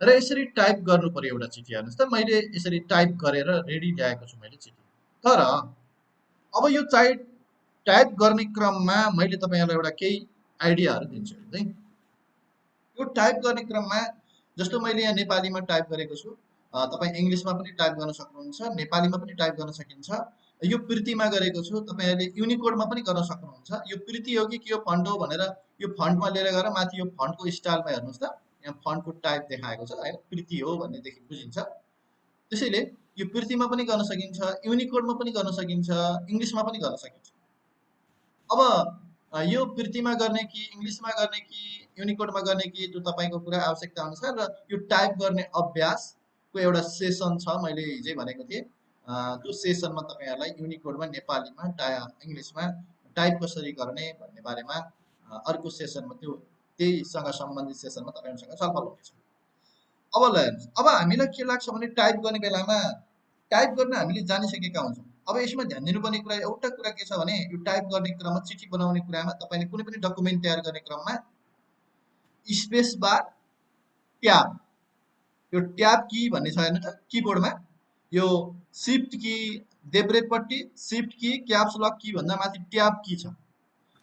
र यसरी टाइप गर्नु पर्यो एउटा चिठी। हेर्नुहोस् त, मैले यसरी टाइप गरेर रेडी ल्याएको छु मैले चिठी। तर अब यो टाइप गर्ने क्रममा मैले तपाईँहरूलाई एउटा केही आइडियाहरू दिन्छु है। यो टाइप गर्ने क्रममा जस्तो मैले यहाँ नेपालीमा टाइप गरेको छु, तपाईँ इङ्ग्लिसमा पनि टाइप गर्न सक्नुहुन्छ, नेपालीमा पनि टाइप गर्न सकिन्छ। यो प्रीतिमा गरेको छु, तपाईँहरूले युनिकोडमा पनि गर्न सक्नुहुन्छ। यो प्रीति हो कि के हो, फन्ट हो भनेर यो फन्टमा लिएर गएर माथि यो फन्टको स्टाइलमा हेर्नुहोस् त, यहाँ फन्टको टाइप देखाएको छ होइन, प्रीति हो भन्नेदेखि बुझिन्छ। त्यसैले यो प्रीतिमा पनि गर्न सकिन्छ, युनिकोडमा पनि गर्न सकिन्छ, इङ्ग्लिसमा पनि गर्न सकिन्छ। अब यो प्रीतिमा गर्ने कि इङ्ग्लिसमा गर्ने कि युनिकोडमा गर्ने कि त्यो तपाईँको कुरा आवश्यकता अनुसार। र यो टाइप गर्ने अभ्यासको एउटा सेसन छ, मैले हिजै भनेको थिएँ। त्यो सेसनमा तपाईँहरूलाई युनिकोडमा, नेपालीमा, इङ्ग्लिसमा टाइप कसरी गर्ने भन्ने बारेमा अर्को सेसनमा त्यहीसँग सम्बन्धित सेसनमा तपाईँहरूसँग छलफल हुनेछ। अब ल हेर्नुहोस्, अब हामीलाई के लाग्छ भने टाइप गर्ने बेलामा टाइप गर्न हामीले जानिसकेका हुन्छौँ। अब यसमा ध्यान दिनुपर्ने कुरा एउटा कुरा के छ भने यो टाइप गर्ने क्रममा, चिठी बनाउने कुरामा तपाईँले कुनै पनि डकुमेन्ट तयार गर्ने क्रममा स्पेस बार, ट्याब, यो ट्याब की भन्ने छ हेर्नु त किबोर्डमा, यो सिफ्ट की देब्रेपट्टि, सिफ्ट की क्याप्स लक की भन्दा माथि ट्याब की छ।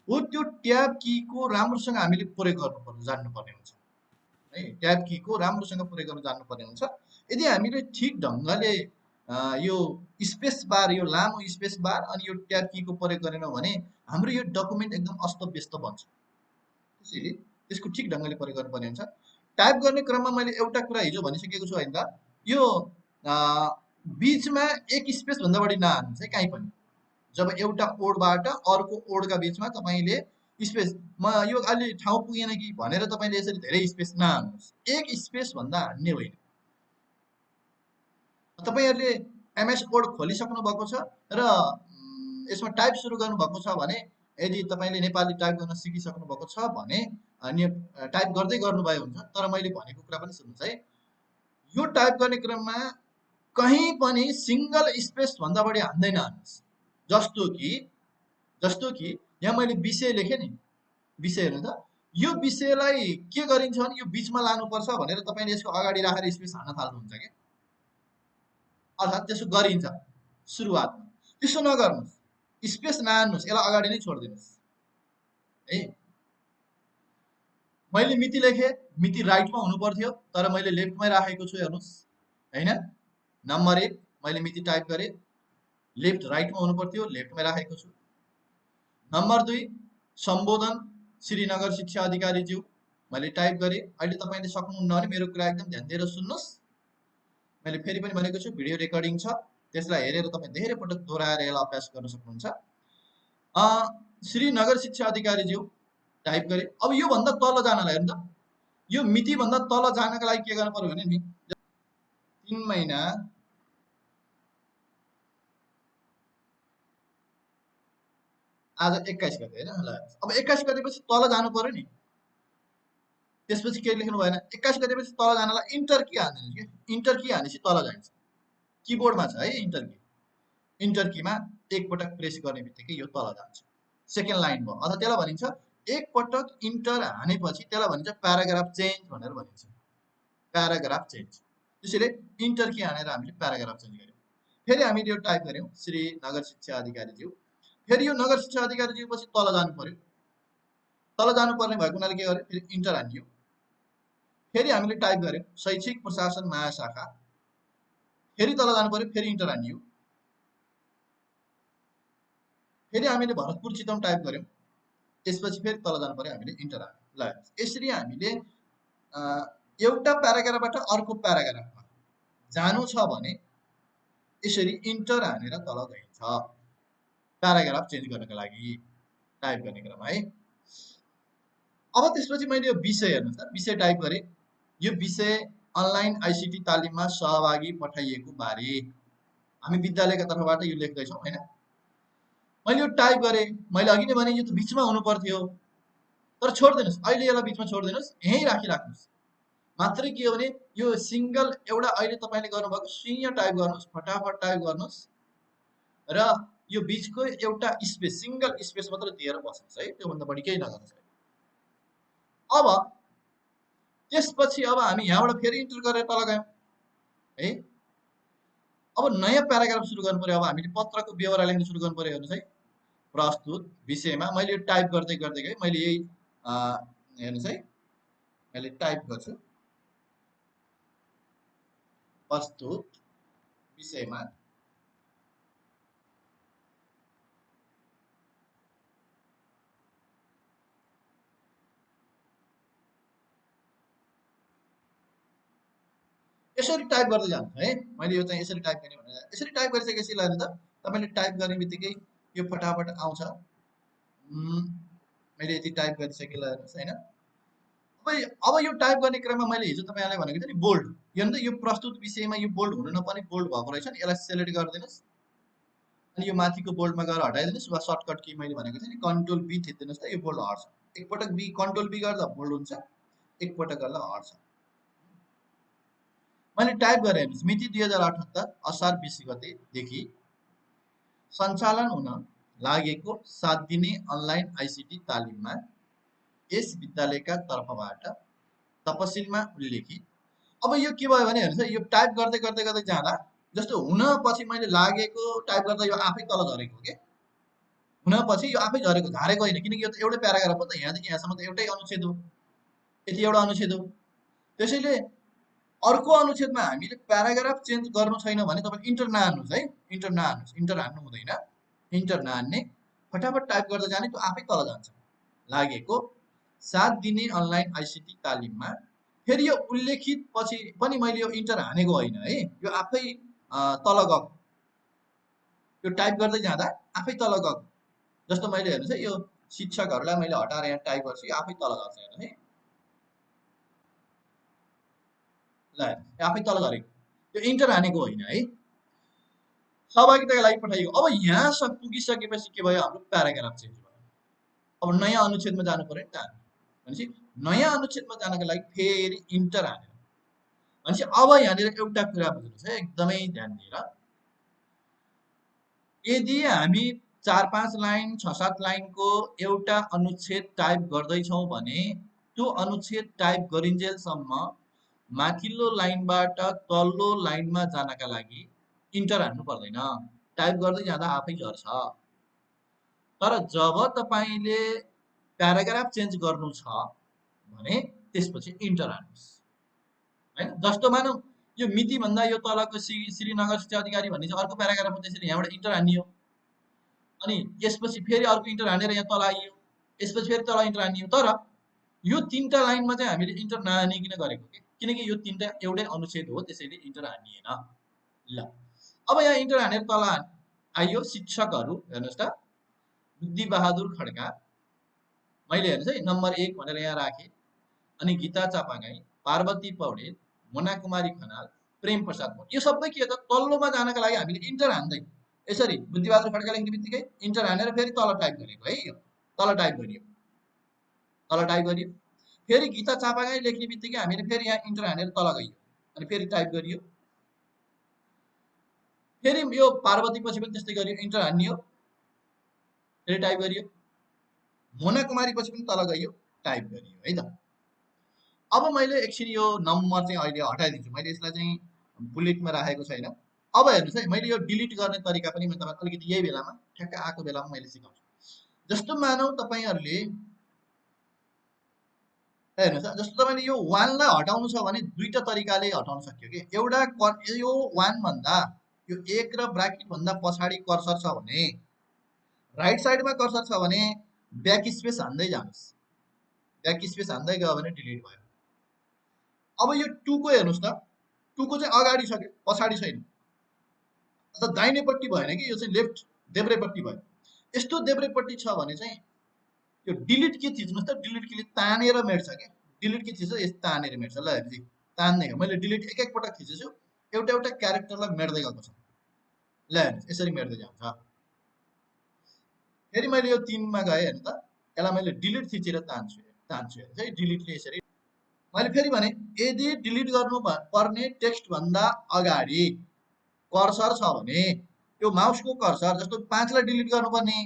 हो त्यो ट्याब कीको राम्रोसँग हामीले प्रयोग गर्नुपर्ने जान्नुपर्ने हुन्छ है। ट्याब कीको राम्रोसँग प्रयोग गर्न जान्नुपर्ने हुन्छ। यदि हामीले ठिक ढङ्गले यो स्पेस बार, यो लामो स्पेस बार अनि यो ट्याब कीको प्रयोग गरेनौँ भने हाम्रो यो डकुमेन्ट एकदम अस्तव्यस्त बन्छ। त्यसैले त्यसको ठिक ढङ्गले प्रयोग गर्नुपर्ने हुन्छ। टाइप गर्ने क्रममा मैले एउटा कुरा हिजो भनिसकेको छु होइन त, यो बिचमा एक स्पेसभन्दा बढी नहाल्नुहोस् है काहीँ पनि। जब एउटा ओडबाट अर्को ओडका बिचमा तपाईँले स्पेस, म यो अलि ठाउँ पुगेन कि भनेर तपाईँले यसरी धेरै स्पेस नहाल्नुहोस्, एक स्पेसभन्दा हान्ने होइन। तपाईँहरूले एमएस कोड खोलिसक्नु भएको छ र यसमा टाइप सुरु गर्नुभएको छ भने, यदि तपाईँले नेपाली टाइप गर्न सिकिसक्नु भएको छ भने टाइप गर्दै गर्नुभयो हुन्छ। तर मैले भनेको कुरा पनि सुन्नुहोस् है, यो टाइप गर्ने क्रममा कहीँ पनि सिङ्गल स्पेसभन्दा बढी हान्दै नहाल्नुहोस्। जस्तो कि यहाँ मैले विषय लेखेँ नि, विषय हेर्नु त, यो विषयलाई के गरिन्छ भने यो बिचमा लानुपर्छ भनेर तपाईँले यसको अगाडि राखेर स्पेस हान्न थाल्नुहुन्छ क्या, अर्थात् त्यसो गरिन्छ सुरुवातमा। त्यसो नगर्नुहोस्, स्पेस नहान्नुहोस्, यसलाई अगाडि नै छोडिदिनुहोस् है। मैले मिति लेखेँ, मिति राइटमा हुनु पर्थ्यो तर मैले लेफ्टमै राखेको छु हेर्नुहोस् होइन। नम्बर 1 मैले मिति टाइप गरेँ, लेफ्ट राइटमा हुनु पर्थ्यो, लेफ्टमै राखेको छु। नम्बर 2 सम्बोधन श्रीनगर शिक्षा अधिकारीज्यू, मैले टाइप गरेँ। अहिले तपाईँले सक्नुहुन्न भने मेरो कुरा एकदम ध्यान दिएर सुन्नुहोस्। मैले फेरि पनि भनेको छु भिडियो रेकर्डिङ छ, त्यसलाई हेरेर तपाईँ धेरै पटक दोहोऱ्याएर यसलाई अभ्यास गर्न सक्नुहुन्छ। श्रीनगर शिक्षा अधिकारीज्यू टाइप गरेँ। अब योभन्दा तल जानलाई हेर्नु त, यो मितिभन्दा तल जानका लागि के गर्नु पर्यो भने नि 3 महिना आज 21 गते होइन। ल अब 21 गतेपछि तल जानु पर्यो नि, त्यसपछि के लेख्नु भएन। 21 गतेपछि तल जानलाई इन्टर की हान्दिनुहोस् कि, इन्टर की हानेपछि तल जान्छ। किबोर्डमा छ है इन्टर की, इन्टर कीमा एकपटक प्रेस गर्ने बित्तिकै यो तल जान्छ। सेकेन्ड लाइन भयो, अथवा त्यसलाई भनिन्छ एकपटक इन्टर हानेपछि त्यसलाई भनिन्छ प्याराग्राफ चेन्ज भनेर भनिन्छ, प्याराग्राफ चेन्ज। त्यसैले इन्टर की हानेर हामीले प्याराग्राफ चेन्ज गर्यौँ। फेरि हामीले यो टाइप गर्यौँ श्री नगर शिक्षा अधिकारीज्यू। फेरि यो नगर शिक्षा अधिकारीज्यू पछि तल जानु पर्यो, तल जानुपर्ने भएको हुनाले के गर्यो, फेरि इन्टर हानियो। फेरि हामीले टाइप गर्यौँ शैक्षिक प्रशासन महाशाखा, फेरि तल जानु पर्यो, फेरि इन्टर हानियो। फेरि हामीले भरतपुर चितवन टाइप गर्यौँ, त्यसपछि फेरि तल जानु पर्यो, हामीले इन्टर हान्यौँ। ल यसरी हामीले एउटा प्याराग्राफबाट अर्को प्याराग्राफमा जानु छ भने यसरी इन्टर हानेर तल गइन्छ प्याराग्राफ चेन्ज गर्नको लागि टाइप गर्ने क्रम है। अब त्यसपछि मैले यो विषय हेर्नुहोस् त, विषय टाइप गरेँ। यो विषय अनलाइन आइसिटी तालिममा सहभागी पठाइएको बारे, हामी विद्यालयका तर्फबाट यो लेख्दैछौँ होइन। मैले यो टाइप गरेँ, मैले अघि नै भने यो त बिचमा हुनु पर्थ्यो, तर छोडिदिनुहोस्, अहिले यसलाई बिचमा छोडिदिनुहोस्, यहीँ राखिराख्नुहोस्। मात्रै के हो भने यो सिङ्गल एउटा अहिले तपाईँले गर्नुभएको शून्य टाइप गर्नुहोस्, फटाफट टाइप गर्नुहोस् र यो बिचको एउटा स्पेस, सिङ्गल स्पेस मात्र दिएर बस्नुहोस् है, त्योभन्दा बढी केही नगर्नुहोस्। अब त्यसपछि अब हामी यहाँबाट फेरि इन्टर गरेर तल गयौँ है। अब नयाँ प्याराग्राफ सुरु गर्नु पर्यो। अब हामीले पत्रको बेहोरा लेख्न सुरु गर्नु पर्यो। हेर्नुहोस् है, प्रस्तुत विषयमा मैले यो टाइप गर्दै गर्दै गएँ। मैले यही हेर्नुहोस् है, मैले टाइप गर्छु प्रस्तुत विषयमा यसरी टाइप गर्दै जान्छ है। मैले यो चाहिँ यसरी टाइप गर्ने भनेर यसरी टाइप गरिसकेपछि ल त तपाईँले टाइप गर्ने बित्तिकै यो फटाफट आउँछ। मैले यति टाइप गरिसकेँ ल हेर्नुहोस् होइन। अब यो टाइप गर्ने क्रममा मैले हिजो तपाईँलाई भनेको थिएँ नि बोल्ड, हेर्नु त यो प्रस्तुत विषयमा यो बोल्ड हुनु नपर्ने बोल्ड भएको रहेछ नि। यसलाई सेलेक्ट गरिदिनुहोस् अनि यो माथिको बोल्डमा गएर हटाइदिनुहोस्, वा सर्टकट की मैले भनेको थिएँ नि कन्ट्रोल बी थिचिदिनुहोस् त यो बोल्ड हट्छ। एकपटक बी कन्ट्रोल बी गर्दा बोल्ड हुन्छ, एकपटक गर्दा हट्छ। मैले टाइप गरेँ हेर्नुहोस्, मिति 2078 असार 20 गतेदेखि सञ्चालन हुन लागेको 7 दिने अनलाइन आइसिटी तालिममा यस विद्यालयका तर्फबाट तपसिलमा उल्लेखित। अब यो के भयो भने हेर्नुहोस् है, यो टाइप गर्दै गर्दै गर्दै जाँदा जस्तो हुन पछि मैले लागेको टाइप गर्दा यो आफै तल झरेको हो कि, हुन पछि यो आफै झारेको होइन, किनकि यो त एउटै प्याराग्राफ हो त, यहाँदेखि यहाँसम्म त एउटै अनुच्छेद हो, यति एउटा अनुच्छेद हो। त्यसैले अर्को अनुच्छेदमा हामीले प्याराग्राफ चेन्ज गर्नु छैन भने तपाईँ इन्टर नहान्नुहोस् है, इन्टर नहान्नुहोस्, इन्टर हान्नु हुँदैन, इन्टर नहान्ने, फटाफट टाइप गर्दै जाने, त्यो आफै तल जान्छ। लागेको 7 दिने अनलाइन आइसिटी तालिममा, फेरि यो उल्लेखित पछि पनि मैले यो इन्टर हानेको होइन है, यो आफै तल गएको, यो टाइप गर्दै जाँदा आफै तल गएको। जस्तो मैले हेर्नुहोस् है, यो शिक्षकहरूलाई मैले हटाएर यहाँ टाइप गर्छु, यो आफै तल गर्छ हेर्नुहोस् है, ल आफै तल गरेको, यो इन्टर हानेको होइन है। सहभागिताका लागि पठाइएको। अब यहाँसम्म पुगिसकेपछि के भयो, हाम्रो प्याराग्राफ चेन्ज भयो। अब नयाँ अनुच्छेदमा जानु पर्यो नि त हामी, भनेपछि नयाँ अनुच्छेदमा जानको लागि फेरि इन्टर हानेर, भनेपछि अब यहाँनिर एउटा कुरा बुझ्नुहोस् है, एकदमै ध्यान दिएर। यदि हामी 4-5 लाइन 6-7 लाइनको एउटा अनुच्छेद टाइप गर्दैछौँ भने त्यो अनुच्छेद टाइप गरिन्जेलसम्म माथिल्लो लाइनबाट तल्लो लाइनमा जानका लागि इन्टर हान्नु पर्दैन, टाइप गर्दै जाँदा आफै झर्छ। तर जब तपाईँले प्याराग्राफ चेन्ज गर्नु छ भने त्यसपछि इन्टर हान्नुहोस् होइन। जस्तो मानौँ यो मितिभन्दा यो तलको श्रीनगर शिक्षा अधिकारी भन्ने चाहिँ अर्को प्याराग्राफ हो, त्यसरी यहाँबाट इन्टर हानियो, अनि यसपछि फेरि अर्को इन्टर हानेर यहाँ तल आइयो, यसपछि फेरि तल इन्टर हानियो। तर यो 3टा लाइनमा चाहिँ हामीले इन्टर नहानिकन गरेको के, किनकि यो 3टा एउटै अनुच्छेद हो, त्यसैले इन्टर हानिएन। ल अब यहाँ इन्टर हानेर तल आइयो, शिक्षकहरू हेर्नुहोस् त, बुद्धि बहादुर खड्का, मैले हेर्नुहोस् है नम्बर 1 भनेर यहाँ राखेँ, अनि गीता चापागाई, पार्वती पौडेल, मोना कुमारी खनाल, प्रेम प्रसाद पौडेल, यो सबै के हो त, तल्लोमा जानका लागि हामीले इन्टर हान्दै यसरी बुद्धिबहादुर खड्का लेख्ने बित्तिकै इन्टर हानेर फेरि तल टाइप गरेको है, यो तल टाइप गरियो, तल टाइप गरियो। फेरि गीता चापागाई लेख्ने बित्तिकै हामीले फेरि यहाँ इन्टर हानेर तल गइयो, अनि फेरि टाइप गरियो। फेरि यो पार्वती पछि पनि त्यस्तै गरियो, इन्टर हानियो, फेरि टाइप गरियो। मोना कुमारी पछि पनि तल गइयो, टाइप गरियो है त। अब मैले एकछिन यो नम्बर चाहिँ अहिले हटाइदिन्छु, मैले यसलाई चाहिँ बुलेटमा राखेको छैन। अब हेर्नुहोस् है, मैले यो डिलिट गर्ने तरिका पनि म तपाईँलाई अलिकति यही बेलामा ठ्याक्क आएको बेलामा मैले सिकाउँछु। जस्तो मानौँ तपाईँहरूले हेर्नुहोस्, जस्तो तपाईँले यो 1 लाई हटाउनु छ भने दुईटा तरिकाले हटाउन सकियो कि। एउटा यो 1 भन्दा यो 1 र ब्राकेट भन्दा पछाडि कर्सर छ भने, राइट साइडमा कर्सर छ भने ब्याक स्पेस हान्दै जानुहोस्, ब्याक स्पेस हान्दै गयो भने डिलिट भयो। अब यो 2 को हेर्नुहोस् त, 2 को चाहिँ अगाडि छ कि पछाडि छैन, अन्त दाहिनेपट्टि भएन कि, यो चाहिँ लेफ्ट देब्रेपट्टि भयो। यस्तो देब्रेपट्टि छ भने चाहिँ यो डिलिट के थिच्नुहोस् त, डिलिट केले तानेर मेट्छ क्या, डिलिट के थिच्छ यस्तो तानेर मेट्छ। ल हेर्नुहोस् तान्ने हो, मैले डिलिट एक एक पटक थिचेछु, एउटा एउटा क्यारेक्टरलाई मेट्दै गएको छ। ल हेर्नुहोस् यसरी मेट्दै जान्छ। फेरि मैले यो 3 मा गएँ हेर्नु त, यसलाई मैले डिलिट थिचेर तान्छु तान्छु हेर्नुहोस् है, डिलिटले यसरी। मैले फेरि भने यदि डिलिट गर्नु पर्ने टेक्स्ट भन्दा अगाडि कर्सर छ भने, यो माउसको कर्सर जस्तो 5 लाई डिलिट गर्नुपर्ने,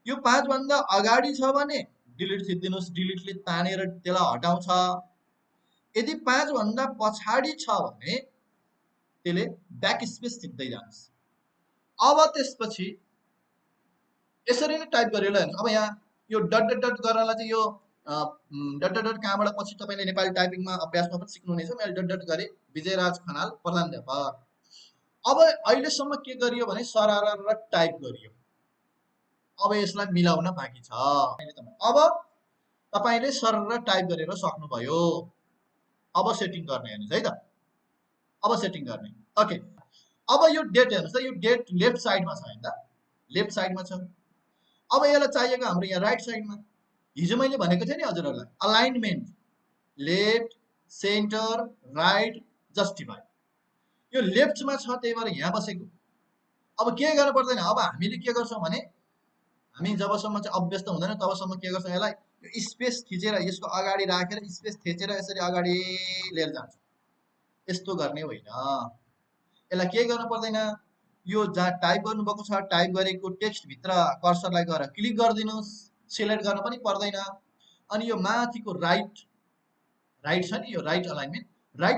यो 5 भन्दा अगाडि छ भने डिलिट थिचिदिनुहोस्, डिलिटले तानेर त्यसलाई हटाउँछ। यदि 5 भन्दा पछाडि छ भने त्यसले ब्याक स्पेस थिच्दै जान्छ। अब त्यसपछि यसरी नै टाइप गरेर हेर्नु। अब यहाँ यो डट डट डट गर्नलाई चाहिँ यो डट डट डट कहाँबाट पछि तपाईँले नेपाली टाइपिङमा अभ्यासमा पनि सिक्नुहुनेछ। मैले डट डट गरेँ, विजयराज खनाल प्रधानाध्यापक। अब अहिलेसम्म के गरियो भने सरर टाइप गरियो। अब यसलाई मिलाउन बाँकी छ। अब तपाईँले सरर टाइप गरेर सक्नुभयो। अब सेटिङ गर्ने हेर्नुहोस् है त। अब सेटिङ गर्ने ओके। अब यो डेट हेर्नुहोस् त, यो डेट लेफ्ट साइडमा छ हैन त, लेफ्ट साइडमा छ। अब यसलाई चाहिएको हाम्रो यहाँ राइट साइडमा। हिजो मैले भनेको थिएँ नि हजुरहरूलाई, alignment left centre right justify, यो लेफ्टमा छ, त्यही भएर यहाँ बसेको। अब के गर्नु पर्दैन, अब हामीले के गर्छौँ भने हामी जबसम्म चाहिँ अभ्यस्त हुँदैन तबसम्म के गर्छौँ, यसलाई यो स्पेस थिचेर यसको अगाडि राखेर स्पेस थिचेर यसरी अगाडि लिएर जान्छ। यस्तो गर्ने होइन। यसलाई के गर्नु पर्दैन, यो जहाँ टाइप गर्नुभएको छ टाइप गरेको टेक्स्टभित्र कर्सरलाई गएर क्लिक गरिदिनुहोस्, सिलेक्ट गर्न पनि पर्दैन। अनि यो माथिको राइट छ नि, यो राइट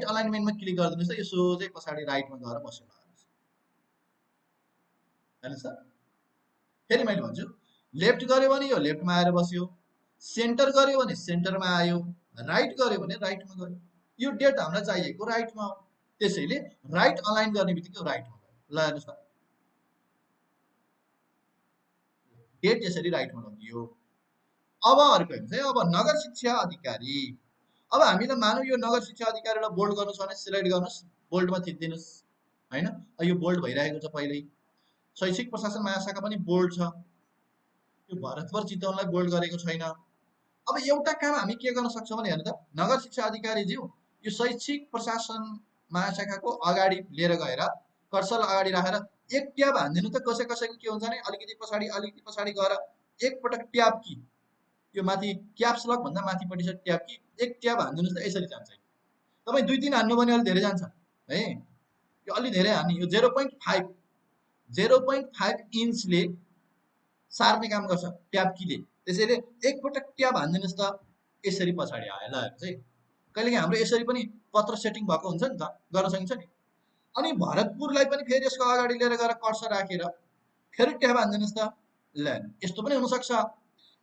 अलाइनमेन्टमा क्लिक गरिदिनुहोस् त, यो सोझै पछाडि राइटमा गएर बस्यो हेर्नुहोस् त। फेरि मैले भन्छु, लेफ्ट गर्यो भने यो लेफ्टमा आएर बस्यो, सेन्टर गर्यो भने सेन्टरमा आयो, राइट गर्यो भने राइटमा गयो। यो डेट हामीलाई चाहिएको राइटमा हो, त्यसैले राइट अलाइन गर्ने बित्तिकै राइटमा गयो। ल हेर्नुहोस् त, डेट यसरी राइटमा लगियो। अब अर्को हेर्नुहोस् है, अब नगर शिक्षा अधिकारी। अब हामीलाई मानौँ यो नगर शिक्षा अधिकारीलाई बोल्ड गर्नु छ भने सिलेक्ट गर्नुहोस्, बोल्डमा थिचिदिनुहोस् होइन। यो बोल्ड भइरहेको छ पहिल्यै। शैक्षिक प्रशासन महाशाखा पनि बोल्ड छ, यो भरतपुर चितवनलाई बोल्ड गरेको छैन। अब एउटा काम हामी के गर्न सक्छौँ भने हेर्नु त, नगर शिक्षा अधिकारीज्यू यो शैक्षिक प्रशासन महाशाखाको अगाडि लिएर गएर कर्सर अगाडि राखेर एक ट्याब हानिदिनु त। कसैको के हुन्छ भने अलिकति पछाडि गएर एकपटक ट्याब कि यो माथि क्याप्स लक भन्दा माथिपट्टि छ ट्याब कि, एक ट्याब हानिदिनुहोस् त, यसरी जान्छ। तपाईँ 2-3 हान्नु भने अलिक धेरै जान्छ है, यो अलि धेरै हान्ने। यो 0.5 इन्चले सार्ने काम गर्छ ट्याब कीले, त्यसैले एकपटक ट्याब हानिदिनुहोस् त, यसरी पछाडि आयो। ल हेर्नुहोस् है, कहिलेकाहीँ हाम्रो यसरी पनि पत्र सेटिङ भएको हुन्छ नि त, गर्न सकिन्छ नि। अनि भरतपुरलाई पनि फेरि यसको अगाडि लिएर गएर कर्सर राखेर फेरि ट्याब हानिदिनुहोस् त। ल यस्तो पनि हुनसक्छ,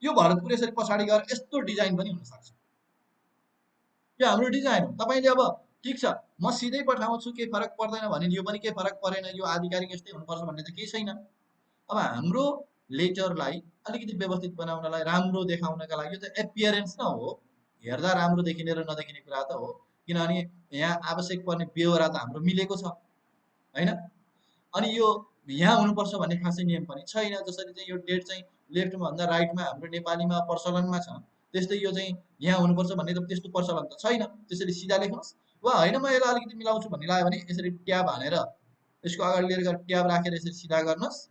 यो भरतपुर यसरी पछाडि गएर यस्तो डिजाइन पनि हुनसक्छ। यो हाम्रो डिजाइन हो। तपाईँले अब ठिक छ म सिधै पठाउँछु केही फरक पर्दैन भने यो पनि केही फरक परेन, यो आधिकारिक यस्तै हुनुपर्छ भन्ने त केही छैन। अब हाम्रो लेटरलाई अलिकति व्यवस्थित बनाउनलाई, राम्रो देखाउनका लागि, यो त एपियरेन्स न हो, हेर्दा राम्रो देखिने र नदेखिने कुरा त हो। किनभने यहाँ आवश्यक पर्ने बेहोरा त हाम्रो मिलेको छ होइन। अनि यो यहाँ हुनुपर्छ भन्ने खासै नियम पनि छैन। जसरी चाहिँ यो डेट चाहिँ लेफ्टमा भन्दा राइटमा हाम्रो नेपालीमा प्रचलनमा छ, त्यस्तै यो चाहिँ यहाँ हुनुपर्छ भन्ने त त्यस्तो प्रचलन त छैन। त्यसरी सिधा लेख्नुहोस्, वा होइन म यसलाई अलिकति मिलाउँछु भन्ने लाग्यो भने यसरी ट्याब हानेर यसको अगाडि लिएर गएर ट्याब राखेर यसरी सिधा गर्नुहोस्,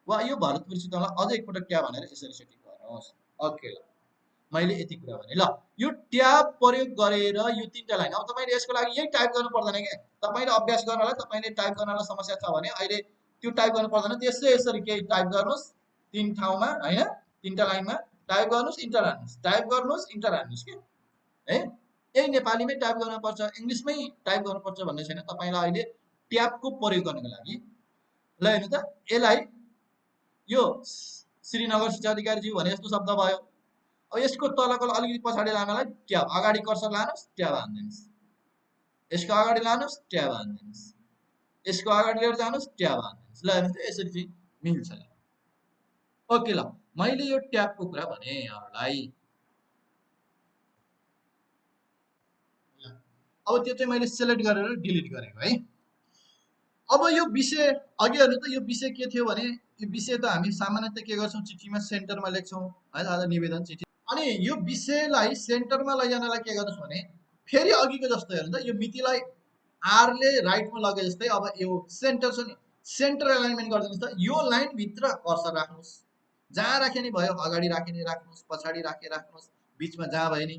वा यो भरतपुर चितवनलाई अझै एकपटक ट्याब हानेर यसरी सेटिङ गर्नुहोस्। ओके, ल मैले यति कुरा भने। ल यो ट्याब प्रयोग गरेर यो 3टा लाइन, अब तपाईँले यसको लागि यही टाइप गर्नु पर्दैन के। तपाईँले अभ्यास गर्नलाई, तपाईँले टाइप गर्नलाई समस्या छ भने अहिले त्यो टाइप गर्नु पर्दैन, त्यसै यसरी केही टाइप गर्नुहोस् 3 ठाउँमा होइन, 3टा लाइनमा टाइप गर्नुहोस्, इन्टर हान्नुहोस्, टाइप गर्नुहोस्, इन्टर हान्नुहोस् के है। यही नेपालीमै टाइप गर्नुपर्छ, इङ्ग्लिसमै टाइप गर्नुपर्छ भन्ने छैन। तपाईँलाई अहिले ट्याबको प्रयोग गर्नको लागि ल हेर्नु त, यसलाई यो श्रीनगर शिक्षा अधिकारीज्यू भने यस्तो शब्द भयो। अब यसको तलको अलिकति पछाडि लानलाई ट्याब, अगाडि कर्सर लानुहोस्, ट्याब हानिदिनुहोस्, यसको अगाडि लानुहोस्, ट्याब हानिदिनुहोस्, यसको अगाडि लिएर जानुहोस्, ट्याब हानिदिनुहोस्। ल हेर्नुहोस् त, यसरी चाहिँ मिल्छ। ओके, ल मैले यो ट्याबको कुरा भने यहाँहरूलाई। अब त्यो चाहिँ मैले सेलेक्ट गरेर डिलिट गरेको है। अब यो विषय अघि हेर्नु त, यो विषय के थियो भने यो विषय त हामी सामान्यतः के गर्छौँ, चिठीमा सेन्टरमा लेख्छौँ है, आज निवेदन चिठी। अनि यो विषयलाई सेन्टरमा लैजानलाई के गर्नुहोस् भने फेरि अघिको जस्तो हेर्नु त, यो मितिलाई आरले राइटमा लगे जस्तै अब यो सेन्टर छ नि, सेन्टर एलाइनमेन्ट गरिदिनुहोस् त। यो लाइनभित्र कर्सर राख्नुहोस्, जहाँ राखे नि भयो, अगाडि राखे नि राख्नुहोस्, पछाडि राखे राख्नुहोस्, बिचमा जहाँ भयो नि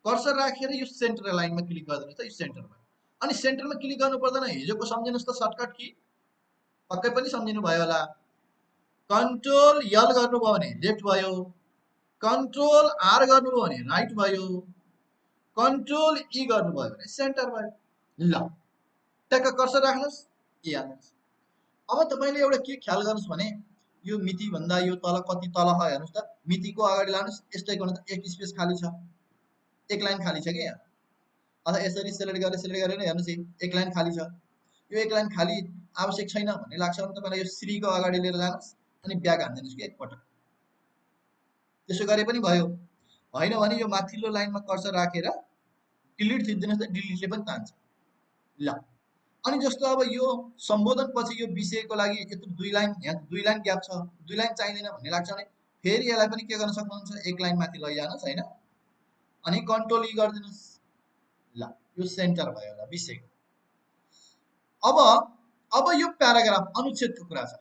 कर्सर राखेर यो सेन्टर लाइनमा क्लिक गरिदिनुहोस् त, यो सेन्टरमा। अनि सेन्टरमा क्लिक गर्नु पर्दैन, हिजोको सम्झिनुहोस् त सर्टकट की, पक्कै पनि सम्झिनु भयो होला। कन्ट्रोल यल गर्नुभयो भने लेफ्ट भयो, कन्ट्रोल आर गर्नुभयो भने राइट भयो, कन्ट्रोल ई गर्नुभयो भने सेन्टर भयो। ल ट्याक्क कर्सर राख्नुहोस्, ए हाल्नुहोस्। अब तपाईँले एउटा के ख्याल गर्नुहोस् भने यो मिति भन्दा यो तल कति तल छ हेर्नुहोस् त, मितिको अगाडि लानुहोस्, यस्तै गर्नु त एक स्पेस खाली छ, एक लाइन खाली छ कि यहाँ, अथवा यसरी सेलेक्ट गरेर हेर्नुहोस् एक लाइन खाली छ। यो एक लाइन खाली आवश्यक छैन भन्ने लाग्छ भने तपाईँलाई यो श्रीको अगाडि लिएर जानुहोस् अनि ब्याक हानिदिनुहोस् कि एकपटक, त्यसो गरे पनि भयो। होइन भने यो माथिल्लो लाइनमा कर्सर राखेर डिलिट थिचिदिनुहोस् त, डिलिटले पनि तान्छ। ल अनि जस्तो अब यो सम्बोधन पछि यो विषयको लागि यत्रो दुई लाइन, यहाँ दुई लाइन ग्याप छ, दुई लाइन चाहिँदैन भन्ने लाग्छ भने फेरि यसलाई पनि के गर्न सक्नुहुन्छ, एक लाइन माथि लैजानुहोस् होइन, अनि कन्ट्रोल ई गरिदिनुहोस्। ल यो सेन्टर भयो ल विषयको। अब यो प्याराग्राफ अनुच्छेदको कुरा छ।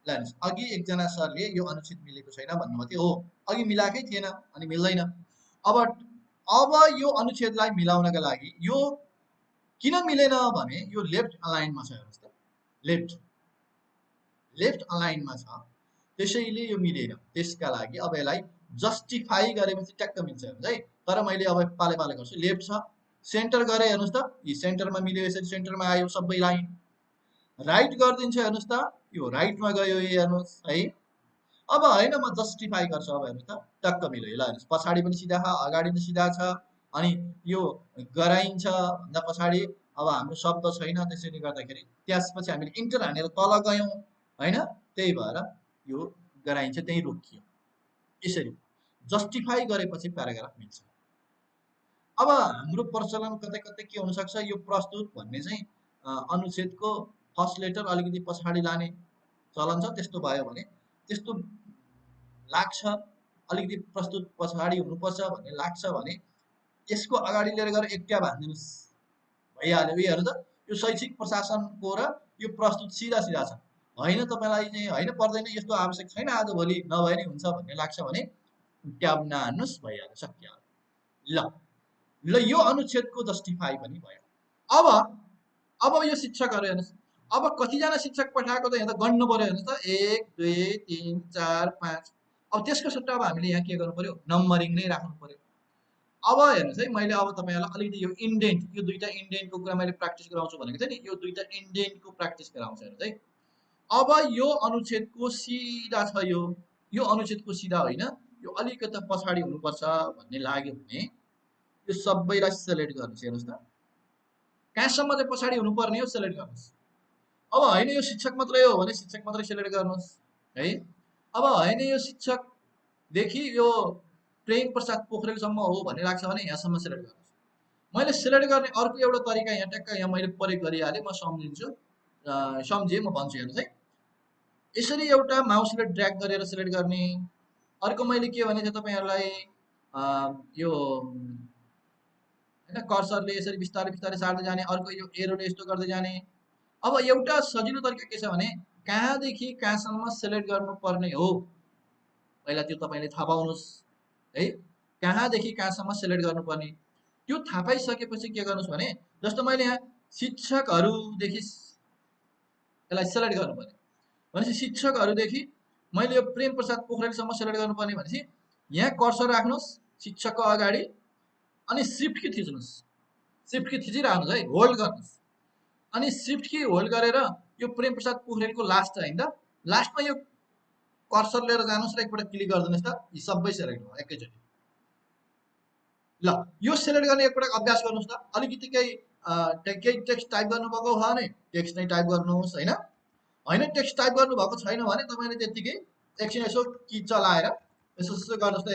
ल हेर्नुहोस्, अघि एकजना सरले यो अनुच्छेद मिलेको छैन भन्नुभएको थियो, हो अघि मिलाएकै थिएन अनि मिल्दैन। अब यो अनुच्छेदलाई मिलाउनका लागि यो किन मिलेन भने यो लेफ्ट अलाइनमा छ, हेर्नुहोस् त, लेफ्ट अलाइनमा छ, त्यसैले यो मिलेन। त्यसका लागि अब यसलाई जस्टिफाई गरेपछि ट्याक्क मिल्छ हेर्नुहोस् है। तर मैले अब पाले पाले गर्छु, लेफ्ट छ, सेन्टर गरे हेर्नुहोस् त, यी सेन्टरमा मिल्यो, यसरी सेन्टरमा आयो सबै लाइन। राइट गरिदिन्छ हेर्नुहोस् त, यो राइटमा गयो हेर्नुहोस् है। अब होइन म जस्टिफाई गर्छु, अब हेर्नुहोस् त टक्क मिल्यो। ल हेर्नुहोस्, पछाडि पनि सिधा छ, अगाडि पनि सिधा छ, अनि यो गराइन्छ भन्दा पछाडि अब हाम्रो शब्द छैन, त्यसैले गर्दाखेरि त्यसपछि हामीले इन्टर हानेर तल गयौँ होइन, त्यही भएर यो गराइन्छ त्यही रोकियो। यसरी जस्टिफाई गरेपछि प्याराग्राफ मिल्छ। अब हाम्रो प्रचलन कतै कतै के हुनसक्छ, यो प्रस्तुत भन्ने चाहिँ अनुच्छेदको फर्स्ट लेटर अलिकति पछाडि लाने चलन छ। त्यस्तो भयो भने त्यस्तो लाग्छ, अलिकति प्रस्तुत पछाडि हुनुपर्छ भन्ने लाग्छ भने यसको अगाडि लिएर गएर एक ट्याब हानिदिनुहोस्, भइहाल्यो। हेर्नु त, यो शैक्षिक प्रशासनको र यो प्रस्तुत सिधा सिधा छ। होइन तपाईँलाई चाहिँ होइन पर्दैन, यस्तो आवश्यक छैन, आजभोलि नभए नै हुन्छ भन्ने लाग्छ भने ट्याब नहान्नुहोस्, भइहाल्यो, सकिहाल्यो। ल यो अनुच्छेदको जस्टिफाई पनि भयो। अब यो शिक्षकहरू हेर्नुहोस्, अब कतिजना शिक्षक पठाएको त यहाँ त गण्नु पर्यो हेर्नुहोस् त, 1 2 3 4 5। अब त्यसको सट्टा अब हामीले यहाँ के गर्नु पर्यो, नम्बरिङ नै राख्नु पर्यो। अब हेर्नुहोस् है, मैले अब तपाईँहरूलाई अलिकति यो इन्डेन्ट, यो दुईटा इन्डेन्टको कुरा मैले प्र्याक्टिस गराउँछु भनेको थिएँ नि, यो दुईटा इन्डेन्टको प्र्याक्टिस गराउँछु हेर्नुहोस् है। अब यो अनुच्छेदको सिधा छ, यो अनुच्छेदको सिधा होइन, यो अलिकति पछाडि हुनुपर्छ भन्ने लाग्यो भने यो सबैलाई सेलेक्ट गर्नुहोस्। हेर्नुहोस् त, कहाँसम्म चाहिँ पछाडि हुनुपर्ने हो सेलेक्ट गर्नुहोस्। अब होइन यो शिक्षक मात्रै हो भने शिक्षक मात्रै सेलेक्ट गर्नुहोस् है। अब होइन यो शिक्षकदेखि यो प्रेम प्रसाद पोखरेलसम्म हो भन्ने लाग्छ भने यहाँसम्म सेलेक्ट गर्नुहोस्। मैले सेलेक्ट गर्ने अर्को एउटा तरिका यहाँ ट्याक्क यहाँ मैले प्रयोग गरिहालेँ, म सम्झिन्छु, सम्झेँ, म भन्छु हेर्नुहोस् है। यसरी एउटा माउसले ड्र्याग गरेर सेलेक्ट गर्ने। अर्को मैले के भने चाहिँ तपाईँहरूलाई यो होइन कर्सरले यसरी बिस्तारै बिस्तारै सार्दै जाने, अर्को यो एरोले यस्तो गर्दै जाने। अब एउटा सजिलो तरिका के छ भने कहाँदेखि कहाँसम्म सेलेक्ट गर्नुपर्ने हो पहिला त्यो तपाईँले थाहा पाउनुहोस् है, कहाँदेखि कहाँसम्म सेलेक्ट गर्नुपर्ने। त्यो थाहा पाइसकेपछि के गर्नुहोस् भने जस्तो मैले यहाँ शिक्षकहरूदेखि यसलाई सेलेक्ट गर्नुपर्ने भनेपछि शिक्षकहरूदेखि मैले यो प्रेम प्रसाद पोखरेलसम्म सेलेक्ट गर्नुपर्ने भनेपछि यहाँ कर्सर राख्नुहोस् शिक्षकको अगाडि अनि सिफ्ट की थिच्नुहोस्, सिफ्ट की थिचिरहनुहोस् है, होल्ड गर्नुहोस् अनि सिफ्ट की होल्ड गरेर यो प्रेम प्रसाद पोखरेलको लास्ट होइन त, लास्टमा यो कर्सर लिएर जानुहोस् र एकपल्ट क्लिक गरिदिनुहोस् त, यी सबै सेलेक्ट भयो एकैचोटि। ल यो सेलेक्ट गर्ने एकपल्ट अभ्यास गर्नुहोस् त, अलिकति केही टेक्स्ट टाइप गर्नुभएको हो भने टेक्स्ट नै टाइप गर्नुहोस् होइन, होइन टेक्स्ट टाइप गर्नुभएको छैन भने तपाईँले त्यत्तिकै एकछिन यसो की चलाएर यसो यसो गर्नुहोस् त,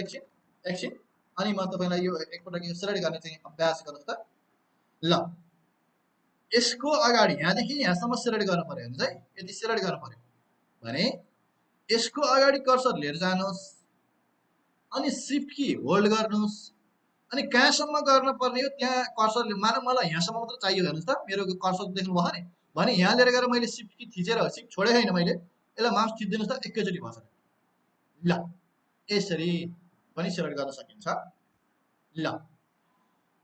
एकछिन अनि म तपाईँलाई यो एकपल्ट सेलेक्ट गर्ने चाहिँ अभ्यास गर्नुहोस् त। ल यसको अगाडि यहाँदेखि यहाँसम्म सेलेक्ट गर्नु पर्यो हेर्नुहोस् है, यति सेलेक्ट गर्नु पर्यो भने यसको अगाडि कर्सर लिएर जानुहोस् अनि सिफ्ट की होल्ड गर्नुहोस् अनि कहाँसम्म गर्न पर्ने हो त्यहाँ कर्सरले, मानव मलाई यहाँसम्म मात्र चाहियो हेर्नुहोस् त, मेरो कर्सर देख्नुभयो नि भने यहाँ लिएर गएर मैले सिफ्ट की थिचेर सिफ्ट छोडेँ होइन मैले, यसलाई माउस थिचिदिनुहोस् त एकैचोटि भन्छ। ल यसरी पनि सेलेक्ट गर्न सकिन्छ। ल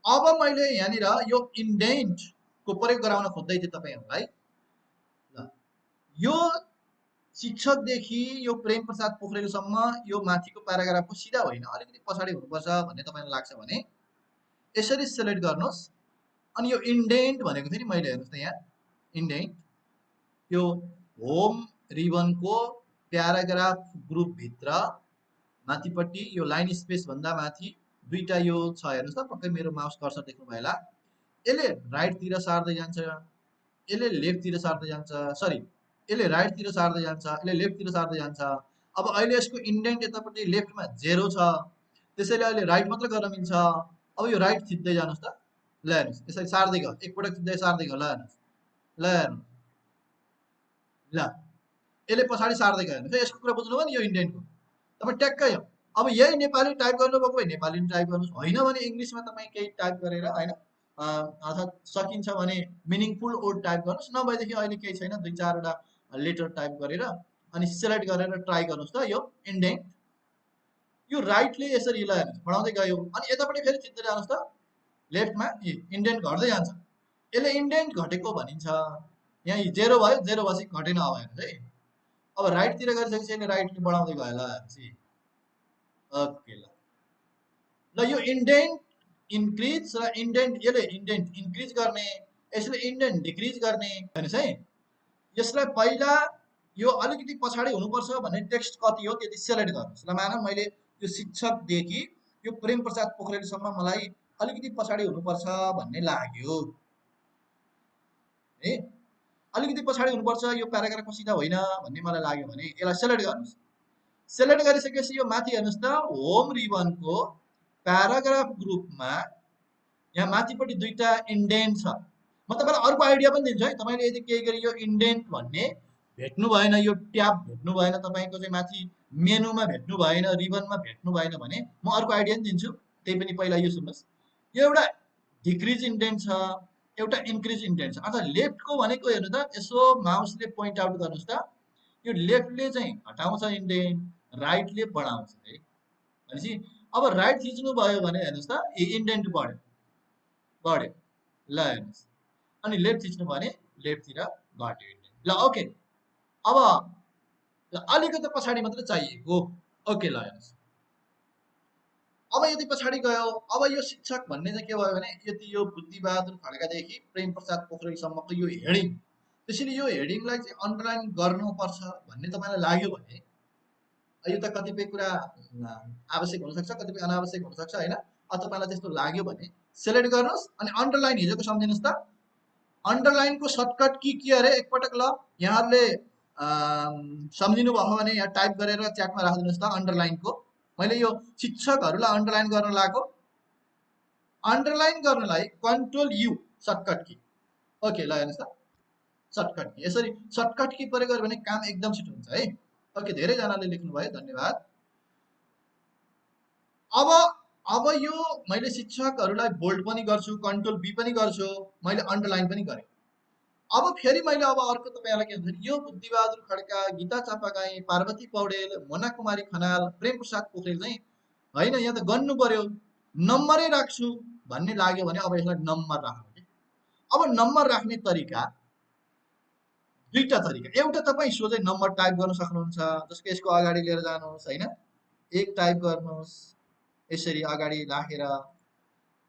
अब मैले यहाँनिर यो इन्डेन्टको प्रयोग गराउन खोज्दै थिएँ तपाईँहरूलाई। ल यो शिक्षकदेखि यो प्रेम प्रसाद पोखरेलसम्म यो माथिको प्याराग्राफको सिधा होइन, अलिकति पछाडि हुनुपर्छ भन्ने तपाईँलाई लाग्छ भने यसरी सेलेक्ट गर्नुहोस्। अनि यो इन्डेन्ट भनेको फेरि मैले हेर्नुहोस् त यहाँ इन्डेन्ट यो होम रिबनको प्याराग्राफ ग्रुपभित्र माथिपट्टि यो लाइन स्पेस भन्दा माथि दुईटा यो छ हेर्नुहोस् त, पक्कै मेरो माउस कर्सर देख्नुभयो होला। यसले राइटतिर सार्दै जान्छ, यसले लेफ्टतिर सार्दै जान्छ, सरी यसले राइटतिर सार्दै जान्छ, यसले लेफ्टतिर सार्दै जान्छ। अब अहिले यसको इन्डेन्ट यतापट्टि लेफ्टमा 0 छ, त्यसैले अहिले राइट मात्र गर्न मिल्छ। अब यो राइट थिच्दै जानुहोस् त, ल हेर्नुहोस् यसरी सार्दै गयो, एकपटक थिच्दै सार्दै गयो, ल हेर्नुहोस्, ल हेर्नुहोस्, ल यसले पछाडि सार्दै गयो हेर्नुहोस्। यसको कुरा बुझ्नुभयो नि, यो इन्डेन्टको तपाईँ ट्याक्कै हो। अब यही नेपाली टाइप गर्नुभएको भए नेपाली टाइप गर्नुहोस्, होइन भने इङ्ग्लिसमा तपाईँ केही टाइप गरेर होइन, अर्थात् सकिन्छ भने मिनिङफुल वर्ड टाइप गर्नुहोस्, नभएदेखि अहिले केही छैन, 2-4वटा लेटर टाइप गरेर अनि सेलेक्ट गरेर ट्राई गर्नुहोस् त यो इन्डेन्ट। यो राइटले यसरी ल हेर्नुहोस् बढाउँदै गयो, अनि यतापट्टि फेरि चित्दै जानुहोस् त, लेफ्टमा इन्डेन्ट घट्दै जान्छ, यसले इन्डेन्ट घटेको भनिन्छ। यहाँ 0 भयो, 0 भएपछि घटेन। अब हेर्नुहोस् है, अब राइटतिर गरिसकेपछि यसले राइटले बढाउँदै गयो, ल हेर्नुहोस् ओके। ल यो इन्डेन्ट इन्क्रिज र इन्डेन्ट, यसले इन्डेन्ट इन्क्रिज गर्ने, यसले इन्डेन्ट डिक्रिज गर्ने। हेर्नुहोस् है, यसलाई पहिला यो अलिकति पछाडि हुनुपर्छ भन्ने टेक्स्ट कति हो त्यति सेलेक्ट गर्नुहोस्। ल मानौँ मैले यो शिक्षकदेखि यो प्रेम प्रसाद पोखरेलसम्म मलाई अलिकति पछाडि हुनुपर्छ भन्ने लाग्यो है, अलिकति पछाडि हुनुपर्छ, यो प्याराग्राफमा सिधा होइन भन्ने मलाई लाग्यो भने यसलाई सेलेक्ट गर्नुहोस्। सेलेक्ट गरिसकेपछि यो माथि हेर्नुहोस् त, होम रिबनको प्याराग्राफ ग्रुपमा यहाँ माथिपट्टि दुईटा इन्डेन्ट छ। म तपाईँलाई अर्को आइडिया पनि दिन्छु है, तपाईँले यदि केही गरी यो इन्डेन्ट भन्ने भेट्नु भएन, यो ट्याब भेट्नु भएन, तपाईँको चाहिँ माथि मेनुमा भेट्नु भएन, रिबनमा भेट्नु भएन भने म अर्को आइडिया पनि दिन्छु, त्यही पनि पहिला यो सुन्नुहोस्। यो एउटा डिक्रिज इन्डेन्ट छ, एउटा इन्क्रिज इन्डेन्ट छ। अर्थात् लेफ्टको भनेको हेर्नु त, यसो माउसले पोइन्ट आउट गर्नुहोस् त, यो लेफ्टले चाहिँ घटाउँछ इन्डेन्ट, राइटले बढाउँछ है। भनेपछि अब राइट थिच्नु भयो भने हेर्नुहोस् त, इन्डेन्ट बढ्यो बढ्यो, ल हेर्नुहोस्, अनि लेफ्ट थिच्नु भयो भने लेफ्टतिर घट्यो इन्डेन्ट। ल ओके, अब अलिकति पछाडि मात्रै चाहिएको, ओके। ल हेर्नुहोस्, अब यदि पछाडि गयो, अब यो शिक्षक भन्ने चाहिँ के भयो भने यति यो बुद्धिबहादुर खड्कादेखि प्रेम प्रसाद पोखरेलसम्मको यो हेडिङ, त्यसैले यो हेडिङलाई चाहिँ अन्डरलाइन गर्नुपर्छ भन्ने तपाईँलाई लाग्यो भने, यो त कतिपय कुरा आवश्यक हुनसक्छ, कतिपय अनावश्यक हुनसक्छ होइन। अब तपाईँलाई त्यस्तो लाग्यो भने सेलेक्ट गर्नुहोस् अनि अन्डरलाइन हिजोको सम्झिनुहोस् त, अन्डरलाइनको सर्टकट के अरे एकपटक ल यहाँहरूले सम्झिनु भयो भने यहाँ टाइप गरेर च्याटमा राखिदिनुहोस् त। अन्डरलाइनको मैले यो शिक्षकहरूलाई अन्डरलाइन गर्न लागेको, अन्डरलाइन गर्नलाई control you shortcut key, okay. ल हेर्नुहोस् त, सर्टकट की, यसरी सर्टकट की प्रयोग गर्यो भने काम एकदम छिटो हुन्छ है। ओके, धेरैजनाले लेख्नुभयो, धन्यवाद। अब यो मैले शिक्षकहरूलाई बोल्ड पनि गर्छु, कन्ट्रोल बी पनि गर्छु, मैले अन्डरलाइन पनि गरेँ। अब फेरि मैले अब अर्को तपाईँलाई के भन्छ, यो बुद्धिबहादुर खड्का, गीता चापागाई, पार्वती पौडेल, मोना कुमारी खनाल, प्रेम प्रसाद पोखरेल चाहिँ होइन, यहाँ त गर्नु पर्यो, नम्बरै राख्छु भन्ने लाग्यो भने अब यसलाई नम्बर राख्नु। अब नम्बर राख्ने तरिका दुईटा तरिका, एउटा तपाईँ सोझै नम्बर टाइप गर्न सक्नुहुन्छ, जसको यसको अगाडि लिएर जानुहोस् होइन, 1 टाइप गर्नुहोस्, यसरी अगाडि राखेर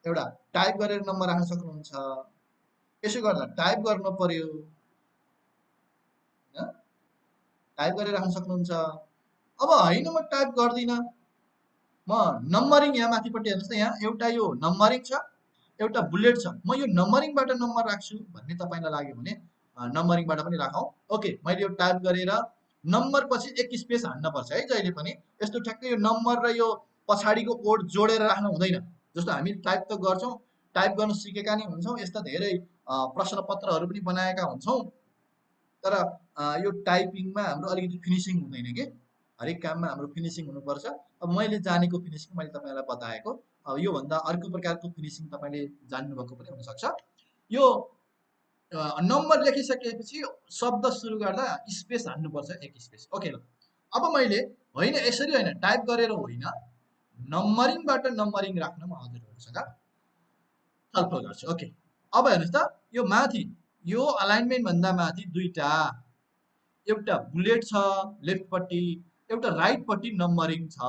एउटा टाइप गरेर नम्बर राख्न सक्नुहुन्छ। यसो गर्दा टाइप गर्न पर्यो, टाइप गरेर राख्न सक्नुहुन्छ। अब होइन म टाइप गर्दिनँ, म नम्बरिङ यहाँ माथिपट्टि हेर्नुहोस् त, यहाँ एउटा यो नम्बरिङ छ, एउटा बुलेट छ, म यो नम्बरिङबाट नम्बर राख्छु भन्ने तपाईँलाई लाग्यो भने नम्बरिङबाट पनि राखौँ। ओके, मैले यो टाइप गरेर नम्बर पछि एक स्पेस हान्नुपर्छ है जहिले पनि। यस्तो ठ्याक्कै यो नम्बर र यो पछाडिको वर्ड जोडेर राख्नु हुँदैन। जस्तो हामी टाइप त गर्छौँ, टाइप गर्न सिकेका नै हुन्छौँ, यस्ता धेरै प्रश्नपत्रहरू पनि बनाएका हुन्छौँ, तर यो टाइपिङमा हाम्रो अलिकति फिनिसिङ हुँदैन कि, हरेक काममा हाम्रो फिनिसिङ हुनुपर्छ। अब मैले जानेको फिनिसिङ मैले तपाईँलाई बताएको, अब योभन्दा अर्को प्रकारको फिनिसिङ तपाईँले जान्नुभएको पनि हुनसक्छ। यो नम्बर लेखिसकेपछि शब्द सुरु गर्दा स्पेस हान्नुपर्छ, एक स्पेस। ओके, ल अब मैले होइन यसरी होइन, टाइप गरेर होइन, नम्बरिङबाट नम्बरिङ राख्न म हजुरहरूसँग छलफल गर्छु। ओके, अब हेर्नुहोस् त, यो माथि यो अलाइनमेन्ट भन्दा माथि दुईटा, एउटा बुलेट छ लेफ्टपट्टि, एउटा राइटपट्टि नम्बरिङ छ।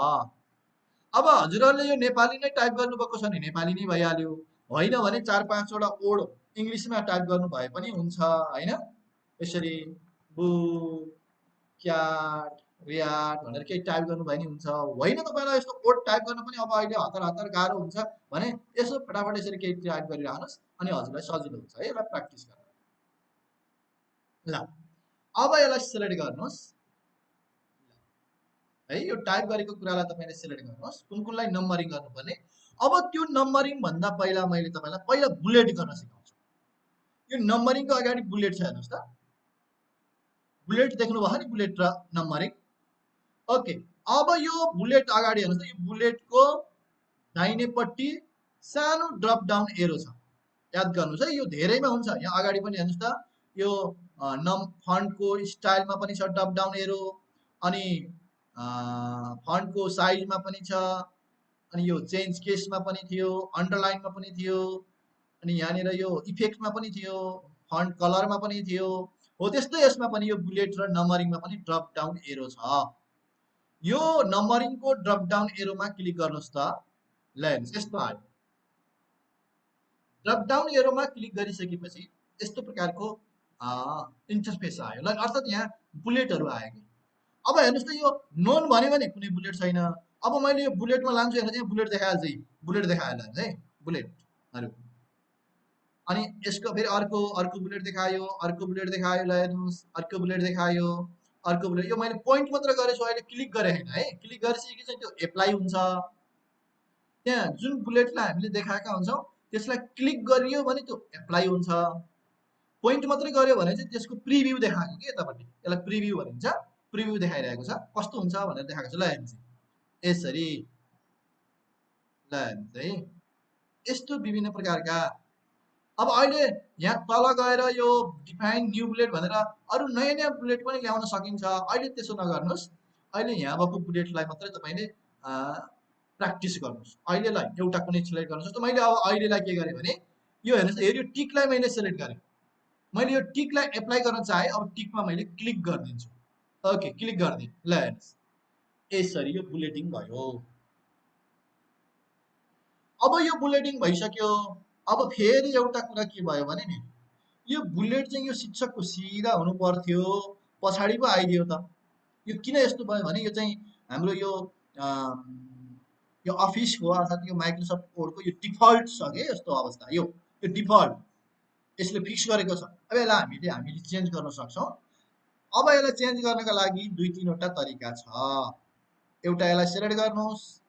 अब हजुरहरूले यो नेपाली नै टाइप गर्नुभएको छ नि नेपाली नै भइहाल्यो, होइन भने 4-5 वटा वर्ड इङ्ग्लिसमा टाइप गर्नु भए पनि हुन्छ होइन। यसरी बुक, क्याट, रियाट भनेर केही टाइप गर्नु भए नि हुन्छ, होइन तपाईँलाई यस्तो वर्ड टाइप गर्न पनि अब अहिले हतार हतार गाह्रो हुन्छ भने यसो फटाफट यसरी केही टाइप गरिरहनुहोस् अनि हजुरलाई सजिलो हुन्छ है। यसलाई प्र्याक्टिस गर्नु ल। अब यसलाई सिलेक्ट गर्नुहोस् है, यो टाइप गरेको कुरालाई तपाईँले सिलेक्ट गर्नुहोस्, कुन कुनलाई नम्बरिङ गर्नुपर्ने। अब त्यो नम्बरिङ भन्दा पहिला मैले तपाईँलाई पहिला बुलेट गर्न सिकाउँछु। यो नम्बरिङको अगाडि बुलेट छ हेर्नुहोस् त, बुलेट देख्नुभयो नि, बुलेट र नम्बरिङ। ओके, अब यो बुलेट अगाडि हेर्नुहोस् त, यो बुलेटको दाहिनेपट्टि सानो ड्रप डाउन एरो छ, याद गर्नुहोस् है, यो धेरैमा हुन्छ। यहाँ अगाडि पनि हेर्नुहोस् त, यो फन्टको स्टाइलमा पनि छ ड्रप डाउन एरो, अनि फन्टको साइजमा पनि छ, अनि यो चेन्ज केसमा पनि थियो, अन्डरलाइनमा पनि थियो, अनि यहाँनिर यो इफेक्टमा पनि थियो, फन्ट कलरमा पनि थियो। हो त्यस्तै यसमा पनि यो बुलेट र नम्बरिङमा पनि ड्रप डाउन एरो छ। यो नम्बरिङको ड्रप डाउन एरोमा क्लिक गर्नुहोस् त, ल हेर्नुहोस् यस्तो आयो। ड्रप डाउन एरोमा क्लिक गरिसकेपछि यस्तो प्रकारको इन्टरफेस आयो, ल अर्थात् यहाँ बुलेटहरू आयो कि। अब हेर्नुहोस् त, यो नोन भन्यो भने कुनै बुलेट छैन। अब मैले यो बुलेटमा लान्छु, हेर्नुहोस् यहाँ बुलेट देखाइहाल्छ, बुलेट देखाइहाल्छ है, बुलेटहरू। अनि यसको फेरि अर्को अर्को बुलेट देखायो, अर्को बुलेट देखायो, ल हेर्नुहोस् अर्को बुलेट देखायो, अर्को बुलेट। यो मैले पोइन्ट मात्र गरेछु, अहिले क्लिक गरेँ होइन है, क्लिक गरिसकेपछि चाहिँ त्यो एप्लाई हुन्छ। त्यहाँ जुन बुलेटलाई हामीले देखाएका हुन्छौँ त्यसलाई क्लिक गरियो भने त्यो एप्लाई हुन्छ। पोइन्ट मात्रै गर्यो भने चाहिँ त्यसको प्रिभ्यू देखाएको कि यतापट्टि, यसलाई प्रिभ्यू भनिन्छ, प्रिभ्यू देखाइरहेको छ, कस्तो हुन्छ भनेर देखाएको छ। ल हेर्नुहोस् यसरी, ल हेर्नुहोस् है, यस्तो विभिन्न प्रकारका। अब अहिले यहाँ तल गएर यो डिफाइन न्यू बुलेट भनेर अरू नयाँ नयाँ बुलेट पनि ल्याउन सकिन्छ। अहिले त्यसो नगर्नुहोस्, अहिले यहाँ भएको बुलेटलाई मात्रै तपाईँले प्र्याक्टिस गर्नुहोस्। अहिलेलाई एउटा कुनै सिलेक्ट गर्नुहोस्। जस्तो मैले अब अहिलेलाई के गरेँ भने यो हेर्नुहोस्, यो टिकलाई मैले सिलेक्ट गरेँ, मैले यो टिकलाई एप्लाई गर्न चाहेँ, अब टिकमा मैले क्लिक गरिदिन्छु। ओके, क्लिक गरिदिएँ, ल हेर्नुहोस् यसरी यो बुलेटिङ भयो। अब यो बुलेटिङ भइसक्यो। अब फेरि एउटा कुरा के भयो भने नि, यो बुलेट चाहिँ यो शिक्षकको सिधा हुनु पर्थ्यो, पछाडि पो आइदियो त। यो किन यस्तो भयो भने यो चाहिँ हाम्रो यो अफिसको अर्थात् यो माइक्रोसफ्ट कोडको यो डिफल्ट छ कि यस्तो अवस्था, यो डिफल्ट यसले फिक्स गरेको छ। अब यसलाई हामीले चेन्ज गर्न सक्छौँ। अब यसलाई चेन्ज गर्नका लागि 2-3वटा तरिका छ। एउटा यसलाई सिलेक्ट गर्नुहोस्,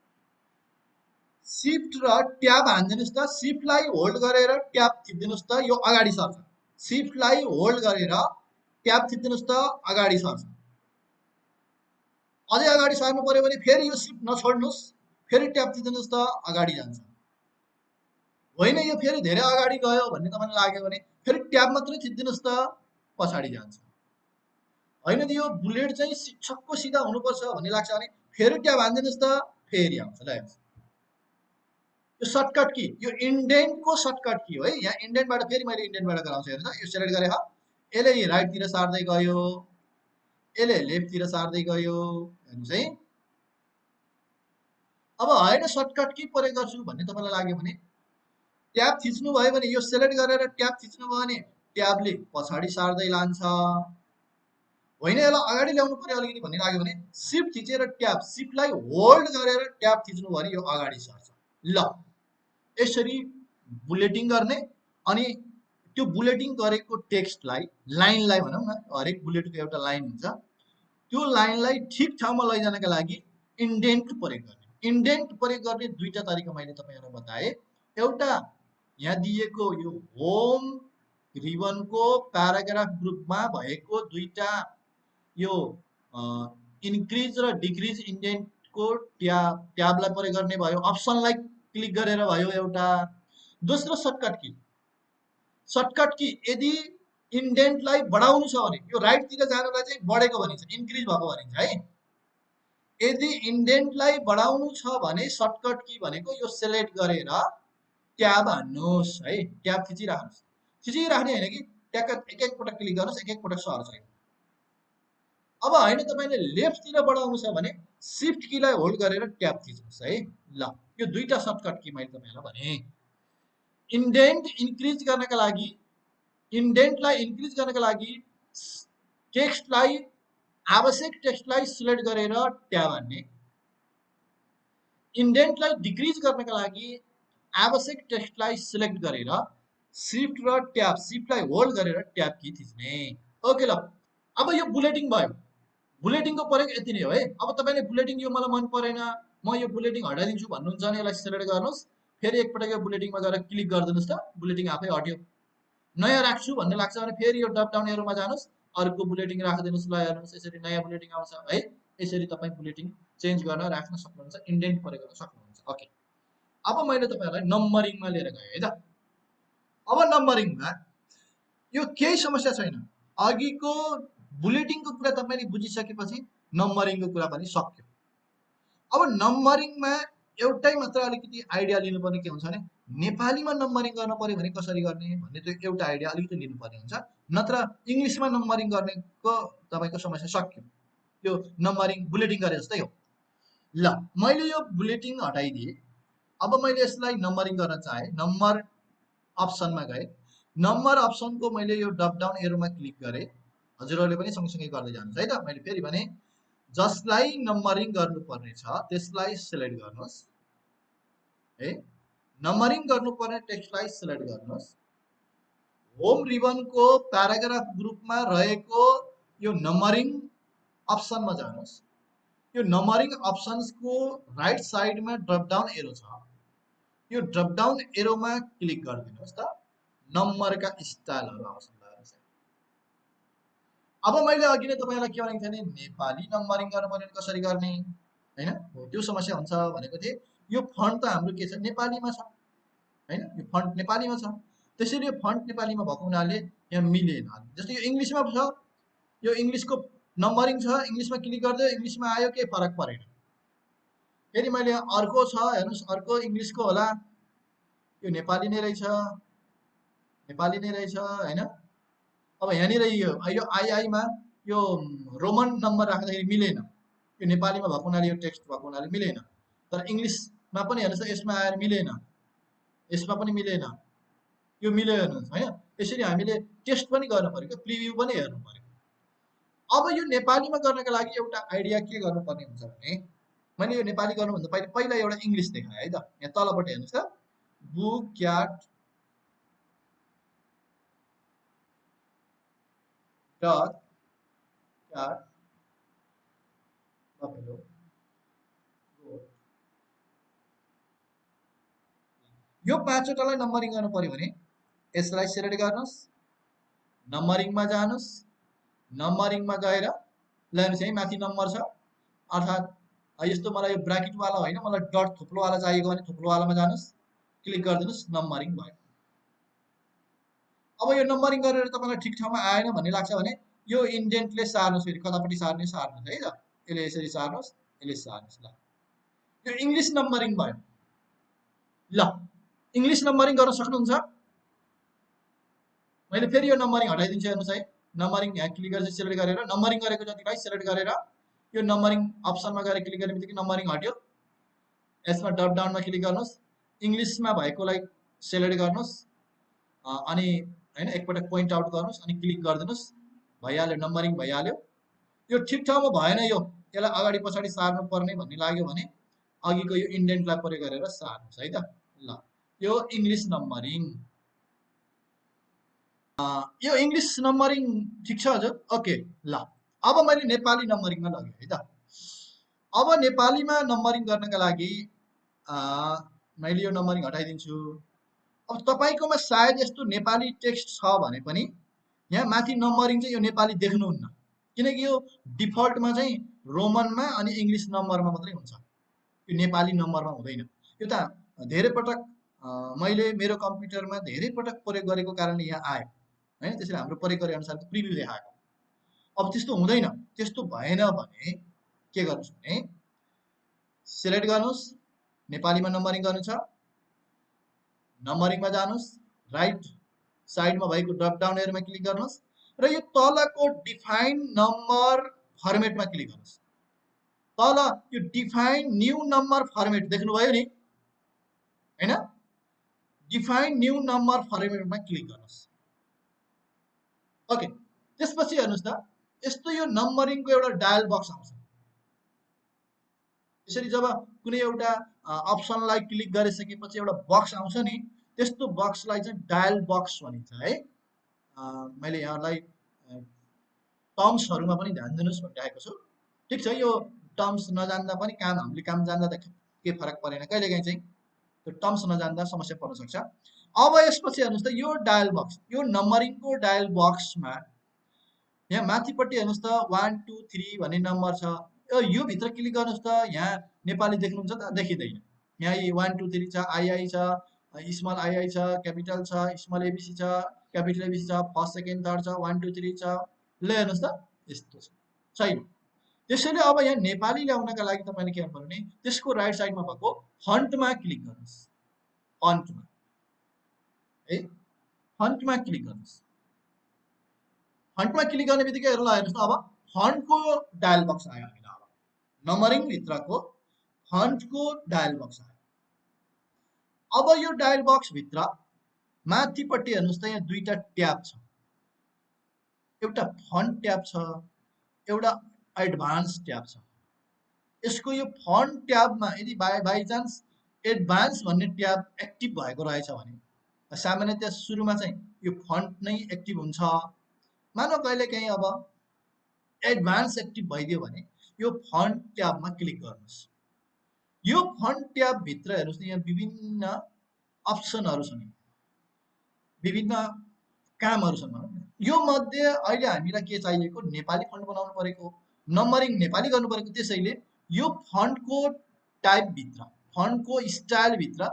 सिफ्ट र ट्याब हान्दिनुहोस् त, सिफ्टलाई होल्ड गरेर ट्याब थिचिदिनुहोस् त, यो अगाडि सर्छ। सिफ्टलाई होल्ड गरेर ट्याब थिचिदिनुहोस् त, अगाडि सर्छ। अझै अगाडि सर्नु पर्यो भने फेरि यो सिफ्ट नछोड्नुहोस्, फेरि ट्याब थिचिदिनुहोस् त, अगाडि जान्छ। होइन यो फेरि धेरै अगाडि गयो भन्ने तपाईँलाई लाग्यो भने फेरि ट्याब मात्रै थिचिदिनुहोस् त, पछाडि जान्छ। होइन त यो बुलेट चाहिँ शिक्षकको सिधा हुनुपर्छ भन्ने लाग्छ भने फेरि ट्याब हान्दिनुहोस् त, फेरि आउँछ। ल हेर्नुहोस् यो सर्टकट की, यो इन्डेन्टको सर्टकट की हो है। यहाँ इन्डेन्टबाट फेरि मैले इन्डेन्टबाट गराउँछु, हेर्नुहोस् यो सिलेक्ट गरेँ, यसले राइटतिर सार्दै गयो, यसले लेफ्टतिर सार्दै गयो, हेर्नुहोस् है। अब होइन सर्टकट की प्रयोग गर्छु भन्ने तपाईँलाई लाग्यो भने ट्याब थिच्नुभयो भने यो सिलेक्ट गरेर ट्याब थिच्नुभयो भने ट्याबले पछाडि सार्दै लान्छ। होइन यसलाई अगाडि ल्याउनु पर्यो अलिकति भन्ने लाग्यो भने सिफ्ट थिचेर ट्याब, सिफ्टलाई होल्ड गरेर ट्याब थिच्नु भने यो अगाडि सर्छ। ल यसरी बुलेटिङ गर्ने। अनि त्यो बुलेटिङ गरेको टेक्स्टलाई, लाइनलाई भनौँ न, हरेक बुलेटको एउटा लाइन हुन्छ, त्यो लाइनलाई ठिक ठाउँमा लैजानका लागि इन्डेन्ट प्रयोग गर्ने। इन्डेन्ट प्रयोग गर्ने 2टा तरिका मैले तपाईँहरूलाई बताएँ। एउटा यहाँ दिएको यो होम रिबनको प्याराग्राफ ग्रुपमा भएको 2टा यो इन्क्रिज र डिक्रिज इन्डेन्टको ट्याबलाई प्रयोग गर्ने भयो, अप्सनलाई क्लिक गरेर भयो एउटा। दोस्रो सर्टकट की यदि इन्डेन्टलाई बढाउनु छ भने यो राइटतिर जानलाई चाहिँ बढेको भनिन्छ, इन्क्रिज भएको भनिन्छ है। यदि इन्डेन्टलाई बढाउनु छ भने सर्टकट की भनेको यो सेलेक्ट गरेर ट्याब हान्नुहोस् है, ट्याब थिचिराख्नुहोस्। थिचिराख्ने होइन कि ट्याक्क एक पटक क्लिक गर्नुहोस्, एक पटक सर्छ। अब होइन तपाईँले लेफ्टतिर बढाउनु छ भने सिफ्ट कीलाई होल्ड गरेर ट्याब थिच्नुहोस् है। ल यो दुईटा सर्टकट की मैले तपाईँलाई भने। इन्डेन्ट इन्क्रिज गर्नका लागि इन्डेन्टलाई इन्क्रिज गर्नका लागि टेक्स्टलाई आवश्यक टेक्स्टलाई सिलेक्ट गरेर ट्याब हान्ने, इन्डेन्टलाई डिक्रिज गर्नका लागि आवश्यक टेक्स्टलाई सिलेक्ट गरेर सिफ्ट र ट्याब सिफ्टलाई होल्ड गरेर ट्याब की थिच्ने। ओके ल अब यो बुलेटिङ भयो। बुलेटिङको प्रयोग यति नै हो है। अब तपाईँले बुलेटिङ यो मलाई मन परेन, म यो बुलेटिङ हटाइदिन्छु भन्नुहुन्छ भने यसलाई सिलेक्ट गर्नुहोस्, फेरि एकपटक यो बुलेटिङमा गएर क्लिक गरिदिनुहोस् त बुलेटिङ आफै हट्यो। नयाँ राख्छु भन्ने लाग्छ भने फेरि यो ड्रप डाउन एरोमा जानुहोस्, अर्को बुलेटिङ राखिदिनुहोस्। ल हेर्नुहोस् यसरी नयाँ बुलेटिङ आउँछ है। यसरी तपाईँ बुलेटिङ चेन्ज गर्न राख्न सक्नुहुन्छ, इन्डेन्ट प्रयोग गर्न सक्नुहुन्छ। ओके अब मैले तपाईँहरूलाई नम्बरिङमा लिएर गएँ है त। अब नम्बरिङमा यो केही समस्या छैन। अघिको बुलेटिङको कुरा तपाईँले बुझिसकेपछि नम्बरिङको कुरा पनि सक्यो। अब नम्बरिङमा एउटै मात्र अलिकति आइडिया लिनुपर्ने के हुन्छ भने नेपालीमा नम्बरिङ गर्नु पर्यो भने कसरी गर्ने भन्ने त्यो एउटा आइडिया अलिकति लिनुपर्ने हुन्छ। नत्र इङ्ग्लिसमा नम्बरिङ गर्नेको तपाईँको समस्या सक्यो। त्यो नम्बरिङ बुलेटिङ गरे जस्तै हो। ल मैले यो बुलेटिङ हटाइदिएँ। अब मैले यसलाई नम्बरिङ गर्न चाहेँ, नम्बर अप्सनमा गएँ। नम्बर अप्सनको मैले यो ड्रप डाउन एरोमा क्लिक गरेँ। हजुरहरूले पनि सँगसँगै गर्दै जानुहोस् है त। मैले फेरि भने जसलाई नम्बरिङ गर्नुपर्ने छ त्यसलाई सिलेक्ट गर्नुहोस् है। नम्बरिङ गर्नुपर्ने टेक्स्टलाई सिलेक्ट गर्नुहोस्। होम रिबनको प्याराग्राफ ग्रुपमा रहेको यो नम्बरिङ अप्सनमा जानुहोस्। यो नम्बरिङ अप्सन्सको राइट साइडमा ड्रप डाउन एरो छ। यो ड्रप डाउन एरोमा क्लिक गरिदिनुहोस् त नम्बरका स्टाइलहरू आउँछन्। अब मैले अघि नै तपाईँलाई के भनेको थिएँ भने नेपाली नम्बरिङ गर्नु पर्यो भने कसरी गर्ने होइन, त्यो समस्या हुन्छ भनेको थिएँ। यो फन्ट त हाम्रो के छ नेपालीमा छ होइन, यो फन्ट नेपालीमा छ। त्यसैले यो फन्ट नेपालीमा भएको हुनाले यहाँ मिलेन। जस्तै यो इङ्ग्लिसमा छ, यो इङ्ग्लिसको नम्बरिङ छ, इङ्ग्लिसमा क्लिक गर्दै इङ्ग्लिसमा आयो, केही फरक परेन। फेरि मैले अर्को छ हेर्नुहोस्, अर्को इङ्ग्लिसको होला, यो नेपाली नै रहेछ, नेपाली नै रहेछ होइन। अब यहाँनिर यो आइआईमा यो रोमन नम्बर राख्दाखेरि मिलेन, यो नेपालीमा भएको हुनाले यो टेक्स्ट भएको हुनाले मिलेन। तर इङ्ग्लिसमा पनि हेर्नुहोस् यसमा आएर मिलेन, यसमा पनि मिलेन, यो मिल्यो हेर्नुहोस् होइन। यसरी हामीले टेस्ट पनि गर्नु पऱ्यो, क्या प्रिभ्यू पनि हेर्नु पऱ्यो। अब यो नेपालीमा गर्नका लागि एउटा आइडिया के गर्नुपर्ने हुन्छ भने मैले यो नेपाली गर्नुभन्दा पहिला एउटा इङ्ग्लिस देखाएँ है त। यहाँ तलपट्टि हेर्नुहोस् त, बुक क्याट डग क्याट बफेलो गोट, यो पाँचवटालाई नम्बरिङ गर्नु पर्यो भने यसलाई सिलेक्ट गर्नुहोस्, नम्बरिङमा जानुहोस्। नम्बरिङमा गएर ल हेर्नुहोस् यहीँ माथि नम्बर छ, अर्थात् यस्तो मलाई यो ब्राकेटवाला होइन, मलाई डट थुप्रोवाला चाहिएको भने थुप्रोवालामा जानुहोस्, क्लिक गरिदिनुहोस्, नम्बरिङ भयो। अब यो नम्बरिङ गरेर तपाईँलाई ठिक ठाउँमा आएन भन्ने लाग्छ भने यो इन्डेन्टले सार्नुहोस्, फेरि कतापट्टि सार्नुहोस् है त। यसले यसरी सार्नुहोस्, यसले सार्नुहोस्। ल यो इङ्ग्लिस नम्बरिङ भयो। ल इङ्ग्लिस नम्बरिङ गर्न सक्नुहुन्छ। मैले फेरि यो नम्बरिङ हटाइदिन्छु हेर्नुहोस् है। नम्बरिङ यहाँ क्लिक गरेर सिलेक्ट गरेर नम्बरिङ गरेको जतिलाई सिलेक्ट गरेर यो नम्बरिङ अप्सनमा गएर क्लिक गर्ने बित्तिकै नम्बरिङ हट्यो। यसमा ड्रप डाउनमा क्लिक गर्नुहोस्, इङ्ग्लिसमा भएकोलाई सिलेक्ट गर्नुहोस् अनि होइन एकपटक पोइन्ट आउट गर्नुहोस् अनि क्लिक गरिदिनुहोस्, भइहाल्यो, नम्बरिङ भइहाल्यो। यो ठिक ठाउँमा भएन, यसलाई अगाडि पछाडि सार्नु पर्ने भन्ने लाग्यो भने अघिको यो इन्डेन्टलाई प्रयोग गरेर सार्नुहोस् है त। ल यो इङ्ग्लिस नम्बरिङ, यो इङ्ग्लिस नम्बरिङ ठिक छ हजुर। ओके ल अब मैले नेपाली नम्बरिङमा लगेँ है त। अब नेपालीमा नम्बरिङ गर्नका लागि मैले यो नम्बरिङ हटाइदिन्छु। अब तपाईँकोमा सायद यस्तो नेपाली टेक्स्ट छ भने पनि यहाँ माथि नम्बरिङ चाहिँ यो नेपाली देख्नुहुन्न, किनकि यो डिफल्टमा चाहिँ रोमनमा अनि इङ्ग्लिस नम्बरमा मात्रै हुन्छ, यो नेपाली नम्बरमा हुँदैन। यो त धेरै पटक मैले मेरो कम्प्युटरमा धेरै पटक प्रयोग गरेको कारणले यहाँ आयो होइन, त्यसरी हाम्रो प्रयोग गरे अनुसारको प्रिभ्यू देखाएको। अब त्यस्तो हुँदैन, त्यस्तो भएन भने के गर्नुहोस् भने सिलेक्ट गर्नुहोस्, नेपालीमा नम्बरिङ गर्नु छ, नम्बरिङमा जानुहोस्, राइट साइडमा भएको ड्रप डाउन एरोमा क्लिक गर्नुहोस् र यो तलको डिफाइन नम्बर फर्मेटमा क्लिक गर्नुहोस्। तल यो डिफाइन न्यू नम्बर फर्मेट देख्नुभयो नि हैन, डिफाइन न्यू नम्बर फर्मेटमा क्लिक गर्नुहोस्। ओके, त्यसपछि हेर्नुहोस् त यस्तो यो नम्बरिङको एउटा डायल बक्स आउँछ। यसरी जब कुनै एउटा अप्सनलाई क्लिक गरिसकेपछि एउटा बक्स आउँछ नि, त्यस्तो बक्सलाई चाहिँ डायल बक्स भनिन्छ है। मैले यहाँलाई टर्म्सहरूमा पनि ध्यान दिनुहोस् भनिरहेको छु। ठिक छ, यो टर्म्स नजान्दा पनि हामीले काम जान्दा त के फरक परेन, कहिलेकाहीँ चाहिँ त्यो टर्म्स नजान्दा समस्या पर्न सक्छ। अब यसपछि हेर्नुहोस् त यो डायल बक्स, यो नम्बरिङको डायल बक्समा यहाँ माथिपट्टि हेर्नुहोस् त 1 2 3 भन्ने नम्बर छ। यो भित्र क्लिक गर्नुहोस् त यहाँ नेपाली देख्नुहुन्छ त, देखिँदैन। यहाँ 1 2 3 छ, आई छ, स्मल आई छ, क्यापिटल छ, स्मल एबिसी छ, क्यापिटल एबिसी छ, फर्स्ट सेकेन्ड थर्ड छ, 1 2 3 छ। ल हेर्नुहोस् त यस्तो छ, छैन। त्यसैले अब यहाँ नेपाली ल्याउनका लागि तपाईँले के गर्नु भने त्यसको राइट साइडमा भएको फन्टमा क्लिक गर्नुहोस्। फन्टमा है, फन्टमा क्लिक गर्नुहोस्। फन्टमा क्लिक गर्ने बित्तिकै हेर्नुहोस् त अब फन्टको डायल बक्स आयो हामीलाई। अब नम्बरिङ भित्रको फन्टको डायल बक्स आयो। अब यो डायल बक्स भित्र माथिपट्टि हेर्नुहोस् त यहाँ दुईटा ट्याब छ, एउटा फन्ट ट्याब छ, एउटा एडभान्स ट्याब छ। यसको यो फन्ट ट्याबमा यदि बाई चान्स एडभान्स भन्ने ट्याब एक्टिभ भएको रहेछ भने सामान्यतया सुरुमा चाहिँ यो फन्ट नै एक्टिभ हुन्छ। मानौ कहिलेकाहीँ अब एडभान्स एक्टिभ भइदियो भने यो फन्ट ट्याबमा क्लिक गर्नुहोस्। यो फन्ट ट्याब भित्र हेर्नुहोस् त यहाँ विभिन्न अप्सनहरू छन्, विभिन्न कामहरू छन् भनौँ न। यो मध्ये अहिले हामीलाई के चाहिएको, नेपाली फन्ट बनाउनु परेको, नम्बरिङ नेपाली गर्नु परेको। त्यसैले यो फन्टको टाइप भित्र, फन्टको स्टाइल भित्र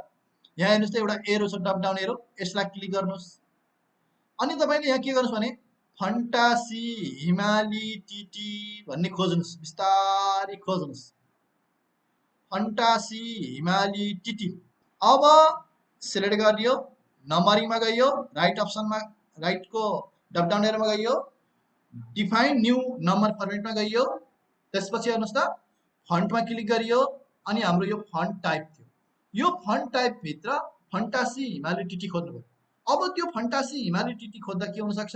यहाँ हेर्नुहोस् त एउटा एरो छ, डप डाउन एरो, यसलाई क्लिक गर्नुहोस्। अनि तपाईँले यहाँ के गर्नुहोस् भने फन्टासी हिमाली टिटी भन्ने खोज्नुहोस्, बिस्तारै खोज्नुहोस्, फन्टासी हिमाली टिटी। अब सिलेक्ट गरियो, नम्बरिङमा गइयो, राइट अप्सनमा राइटको डप डाउन एरोमा गइयो, डिफाइन न्यू नम्बर फर्मेटमा गइयो। त्यसपछि हेर्नुहोस् त फन्टमा क्लिक गरियो अनि हाम्रो यो फन्ट टाइप थियो। यो फन्ट टाइप भित्र फन्टासी हिमाली टिटी खोज्नुभयो। अब त्यो फन्टासी हिमाली टिटी खोज्दा के हुनसक्छ,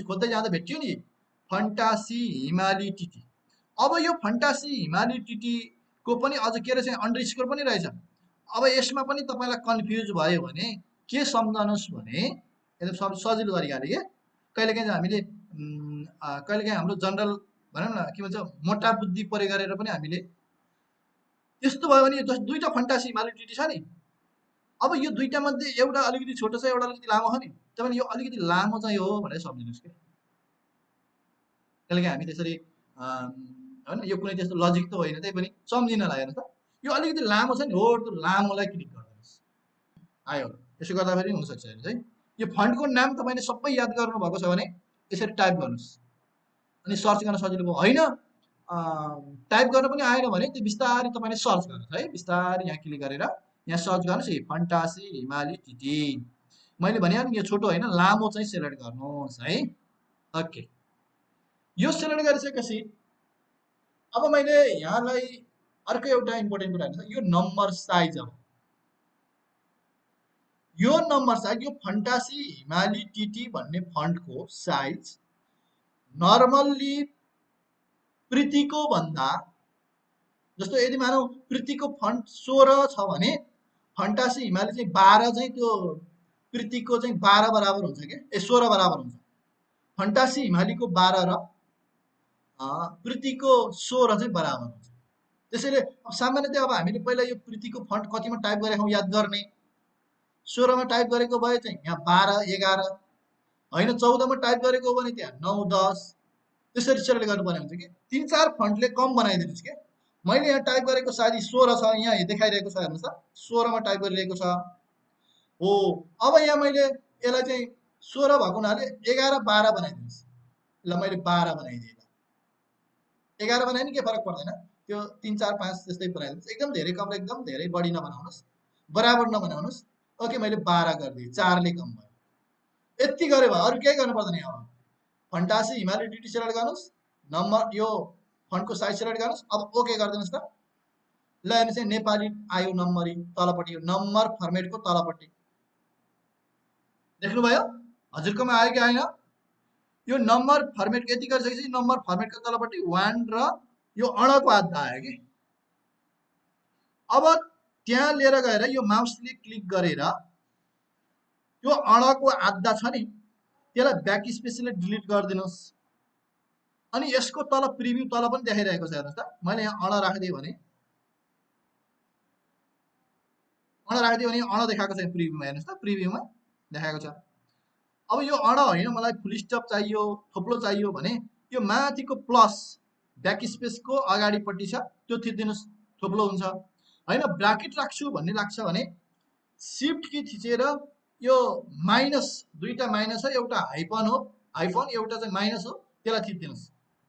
खोज्दै जाँदा भेट्यो नि फन्टासी हिमाली टिटी। अब यो फन्टासी हिमाली टिटीको पनि अझ के रहेछ, अन्डरस्कोर पनि रहेछ। अब यसमा पनि तपाईँलाई कन्फ्युज भयो भने के सम्झनुहोस् भने एकदम सजिलो तरिकाले के कहिलेकाहीँ हामीले कहिलेकाहीँ हाम्रो जनरल भनौँ न के भन्छ मोटा बुद्धि प्रयोग गरेर पनि हामीले त्यस्तो भयो भने यो दुईवटा फन्टासी हिमाली टिटी छ नि, अब यो दुईटा मध्ये एउटा अलिकति छोटो छ, एउटा अलिकति लामो छ नि, तपाईँले यो अलिकति लामो चाहिँ हो भनेर सम्झिनुहोस् कि। कहिलेकाहीँ हामी त्यसरी होइन, यो कुनै त्यस्तो लजिक त होइन, त्यही पनि सम्झिनलाई हेर्नुहोस् त यो अलिकति लामो छ नि, हो त्यो लामोलाई क्लिक गरिदिनुहोस्। आयो, यसो गर्दाखेरि हुनसक्छ हेर्नुहोस् है। यो फन्टको नाम तपाईँले सबै याद गर्नुभएको छ भने यसरी टाइप गर्नुहोस् अनि सर्च गर्न सजिलो भयो। होइन टाइप गर्न पनि आएन भने त्यो बिस्तारै तपाईँले सर्च गर्नुहोस् है, बिस्तारै यहाँ क्लिक गरेर यहाँ सर्च गर्नुहोस् है फन्टासी हिमाली टिटी। मैले भने यो छोटो होइन, लामो चाहिँ सेलेक्ट गर्नुहोस् है। ओके, यो सेलेक्ट गरिसकेपछि अब मैले यहाँलाई अर्को एउटा इम्पोर्टेन्ट कुरा हुन्छ, यो नम्बर साइज। अब यो नम्बर साइज, यो फन्टासी हिमाली टिटी भन्ने फन्टको साइज नर्मल्ली प्रीतिको भन्दा, जस्तो यदि मानौ प्रीतिको फन्ट 16 छ भने फन्टासी हिमाली चाहिँ 12 चाहिँ त्यो प्रीतिको चाहिँ 12 बराबर हुन्छ क्या, 16 बराबर हुन्छ। फन्टासी हिमालीको 12 र प्रीतिको 16 चाहिँ बराबर हुन्छ। त्यसैले सामान्यतया अब हामीले पहिला यो प्रीतिको फन्ट कतिमा टाइप गरेको याद गर्ने, 16मा टाइप गरेको भए चाहिँ यहाँ 12 11 होइन, 14मा टाइप गरेको हो भने त्यहाँ 9 10 त्यसरी सेलेक्ट गर्नुपर्ने हुन्छ कि। 3-4 फन्टले कम बनाइदिनुहोस् क्या। मैले यहाँ टाइप गरेको सायद 16 छ, यहाँ देखाइरहेको छ हेर्नुहोस् त 16मा टाइप गरिरहेको छ हो। अब यहाँ मैले यसलाई चाहिँ 16 भएको हुनाले 11 12 बनाइदिनुहोस्। ल मैले 12 बनाइदिएँ, 11 बनाए नि के फरक पर्दैन, त्यो 3 4 5 जस्तै बनाइदिनुहोस्। एकदम धेरै कम र एकदम धेरै बढी नबनाउनुहोस्, बराबर नबनाउनुहोस्। ओके, मैले 12 गरिदिएँ, 4ले कम भयो। यति गरे भयो, अरू केही गर्नु पर्दैन। अब फन्टासी हिमाली टिटी सेलेक्ट गर्नुहोस्, नम्बर यो फन्टको साइज सेलेक्ट गर्नुहोस्। अब ओके गरिदिनुहोस् त। ल हेर्नुहोस् यहाँ नेपाली आयो नम्बरिङ तलपट्टि, यो नम्बर फर्मेटको तलपट्टि देख्नुभयो? हजुरकोमा आयो कि आएन? यो नम्बर फर्मेट यति गरिसकेपछि नम्बर फर्मेटको तलपट्टि 1 र यो अणको आधा आयो कि। अब त्यहाँ लिएर गएर यो माउसले क्लिक गरेर यो अणको आधा छ नि त्यसलाई ब्याक स्पेसले डिलिट गरिदिनुहोस्। अनि यसको तल प्रिभ्यू तल पनि देखाइरहेको छ हेर्नुहोस् त। मैले यहाँ अण राखिदिएँ भने अण देखाएको छ प्रिभ्यूमा, हेर्नुहोस् त प्रिभ्यूमा देखाएको छ। अब यो अण होइन, मलाई फुल स्टप चाहियो, थोप्लो चाहियो भने यो माथिको प्लस ब्याक स्पेसको अगाडिपट्टि छ त्यो थिचिदिनुहोस्, थोप्लो हुन्छ। होइन ब्राकेट राख्छु भन्ने लाग्छ भने सिफ्ट की थिचेर यो माइनस, दुईटा माइनस छ, एउटा हाइफन हो, हाइफन एउटा चाहिँ माइनस हो, त्यसलाई थिचिदिनुहोस्,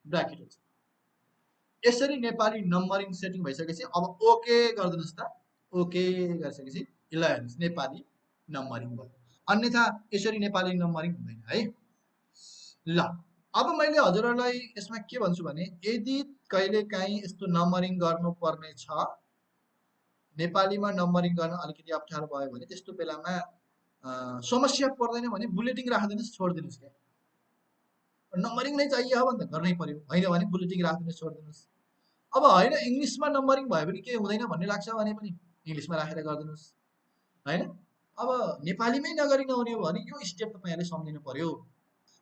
ब्राकेट हुन्छ। यसरी नेपाली नम्बरिङ सेटिङ भइसकेपछि अब ओके गरिदिनुहोस् त। ओके गरिसकेपछि यसलाई हेर्नुहोस् नेपाली नम्बरिङ भयो। अन्यथा यसरी नेपाली नम्बरिङ हुँदैन है। ल अब मैले हजुरहरूलाई यसमा के भन्छु भने यदि कहिलेकाहीँ यस्तो नम्बरिङ गर्नुपर्ने छ, नेपालीमा नम्बरिङ गर्न अलिकति अप्ठ्यारो भयो भने त्यस्तो बेलामा समस्या पर्दैन भने बुलेटिङ राखिदिनुहोस्, छोडिदिनुहोस् क्या। नम्बरिङ नै चाहियो हो भने त गर्नै पर्यो, होइन भने बुलेटिङ राखिदिनुहोस्, छोडिदिनुहोस्। अब होइन इङ्ग्लिसमा नम्बरिङ भयो भने के हुँदैन भन्ने लाग्छ भने पनि इङ्ग्लिसमा राखेर गरिदिनुहोस्, होइन। अब नेपालीमै नगरी नहुने हो भने यो स्टेप तपाईँहरूले सम्झिनु पर्यो।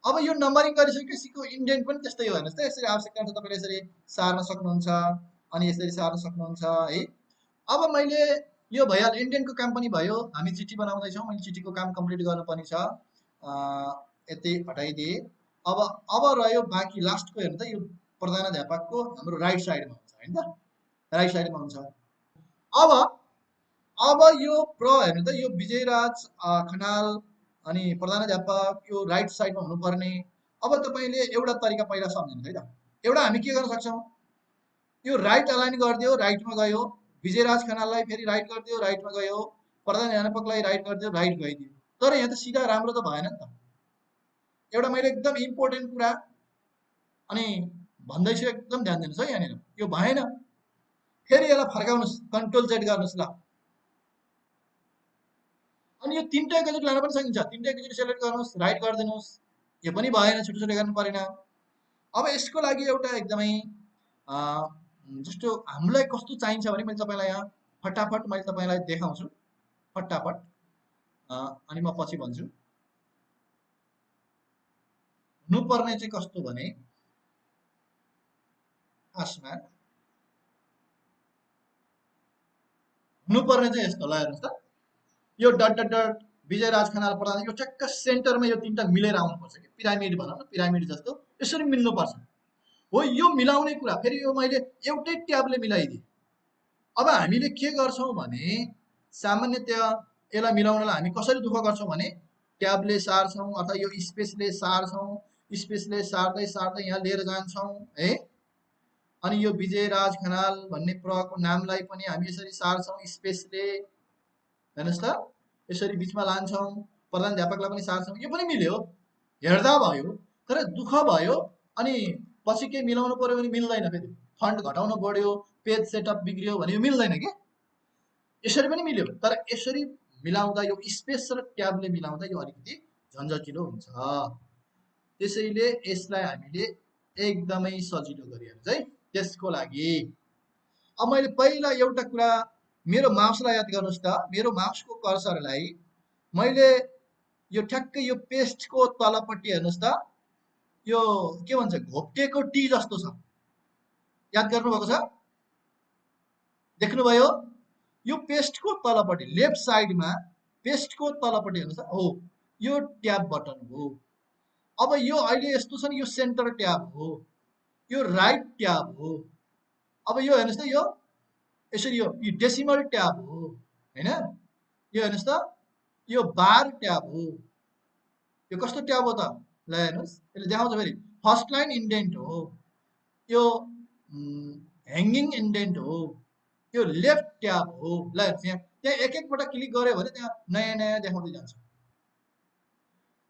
अब यो नम्बरिङ गरिसकेपछिको इन्डेन्ट पनि त्यस्तै हो, हेर्नुहोस् त। यसरी आवश्यकता हुन्छ तपाईँले यसरी सार्न सक्नुहुन्छ, अनि यसरी सार्न सक्नुहुन्छ है। अब मैले यो भइहाल्यो, इन्डेन्टको काम पनि भयो। हामी चिठी बनाउँदैछौँ, मैले चिठीको काम कम्प्लिट गर्नुपर्ने छ, यति हटाइदिए। अब रह्यो बाँकी लास्टको, हेर्नु त यो प्रधानाध्यापकको हाम्रो राइट साइडमा हुन्छ, होइन त, राइट साइडमा हुन्छ। अब यो हेर्नु त, यो विजयराज खनाल अनि प्रधानाध्यापक यो राइट साइडमा हुनुपर्ने। अब तपाईँले एउटा तरिका पहिला सम्झिनुहोस् है त। एउटा हामी के गर्न सक्छौँ, यो राइट अलाइन गरिदियो, राइटमा गयो, विजयराज खनाललाई फेरि राइट गरिदियो, राइटमा गयो, प्रधानाध्यापकलाई राइट गरिदियो, राइट गइदियो। तर यहाँ त सिधा राम्रो त भएन नि त। एउटा मैले एकदम इम्पोर्टेन्ट कुरा अनि भन्दैछु, एकदम ध्यान दिनुहोस् है यहाँनिर, यो भएन। फेरि यसलाई फर्काउनुहोस्, कन्ट्रोल जेड गर्नुहोस् ल। अनि यो तिनवटा एकैचोटि लान पनि सकिन्छ, तिनवटा एकैचोटि सेलेक्ट गर्नुहोस्, राइट गरिदिनुहोस्, यो पनि भएन, छुट्टो छुट्टै गर्नु परेन। अब यसको लागि एउटा एकदमै जस्तो हामीलाई कस्तो चाहिन्छ भने मैले तपाईँलाई यहाँ फटाफट मैले तपाईँलाई देखाउँछु, फटाफट, अनि म पछि भन्छु। हुनुपर्ने चाहिँ कस्तो भने खासमा हुनुपर्ने चाहिँ यस्तो, ल हेर्नुहोस् त, यो dot dot dot Vijayraj Khanal प्रधान, यो ठ्याक्क सेन्टरमा यो तिनवटा मिलेर आउनुपर्छ कि, पिरामिड भनौँ न, पिरामिड जस्तो यसरी मिल्नुपर्छ हो। यो मिलाउने कुरा फेरि यो मैले एउटै ट्याबले मिलाइदिएँ। अब हामीले के गर्छौँ भने सामान्यतया यसलाई मिलाउनलाई हामी कसरी दुःख गर्छौँ भने ट्याबले सार्छौँ अथवा यो स्पेसले सार्छौँ, स्पेसले सार्दै सार्दै यहाँ लिएर जान्छौँ है। अनि यो विजयराज खनाल भन्ने प्रको नामलाई पनि हामी यसरी सार्छौँ स्पेसले, हेर्नुहोस् त, यसरी बिचमा लान्छौँ, प्रधानाध्यापकलाई पनि सार्छौँ, यो पनि मिल्यो, हेर्दा भयो। तर दुःख भयो अनि पछि केही मिलाउनु पर्यो भने मिल्दैन, फेरि फन्ट घटाउनु पर्यो, पेज सेटअप बिग्रियो भने यो मिल्दैन के। यसरी पनि मिल्यो, तर यसरी मिलाउँदा यो स्पेस र ट्याबले मिलाउँदा यो अलिकति झन्झटिलो हुन्छ। त्यसैले यसलाई हामीले एकदमै सजिलो गरिहाल्छ है। त्यसको लागि अब मैले पहिला एउटा कुरा, मेरो माउसलाई याद गर्नुहोस् त, मेरो माउसको कर्सरलाई मैले यो ठ्याक्कै यो पेस्टको तलपट्टि हेर्नुहोस् त, यो के भन्छ घोप्टेको टी जस्तो छ, याद गर्नुभएको छ, देख्नुभयो? यो पेस्टको तलपट्टि लेफ्ट साइडमा पेस्टको तलपट्टि हेर्नुहोस् त, हो यो ट्याब बटन हो। अब यो अहिले यस्तो छ नि, यो सेन्टर ट्याब हो, यो राइट ट्याब हो। अब यो हेर्नुहोस् त, यो यसरी यो डेसिमल ट्याब हो, होइन। यो हेर्नुहोस् त, यो बार ट्याब हो। यो कस्तो ट्याब हो त, ल हेर्नुहोस्, यसले देखाउँछ फेरि फर्स्ट लाइन इन्डेन्ट हो, यो ह्याङ्गिङ इन्डेन्ट हो, यो लेफ्ट ट्याब हो। ल हेर्नुहोस् यहाँ, त्यहाँ एक एकपल्ट क्लिक गऱ्यो भने त्यहाँ नयाँ नयाँ देखाउँदै जान्छ।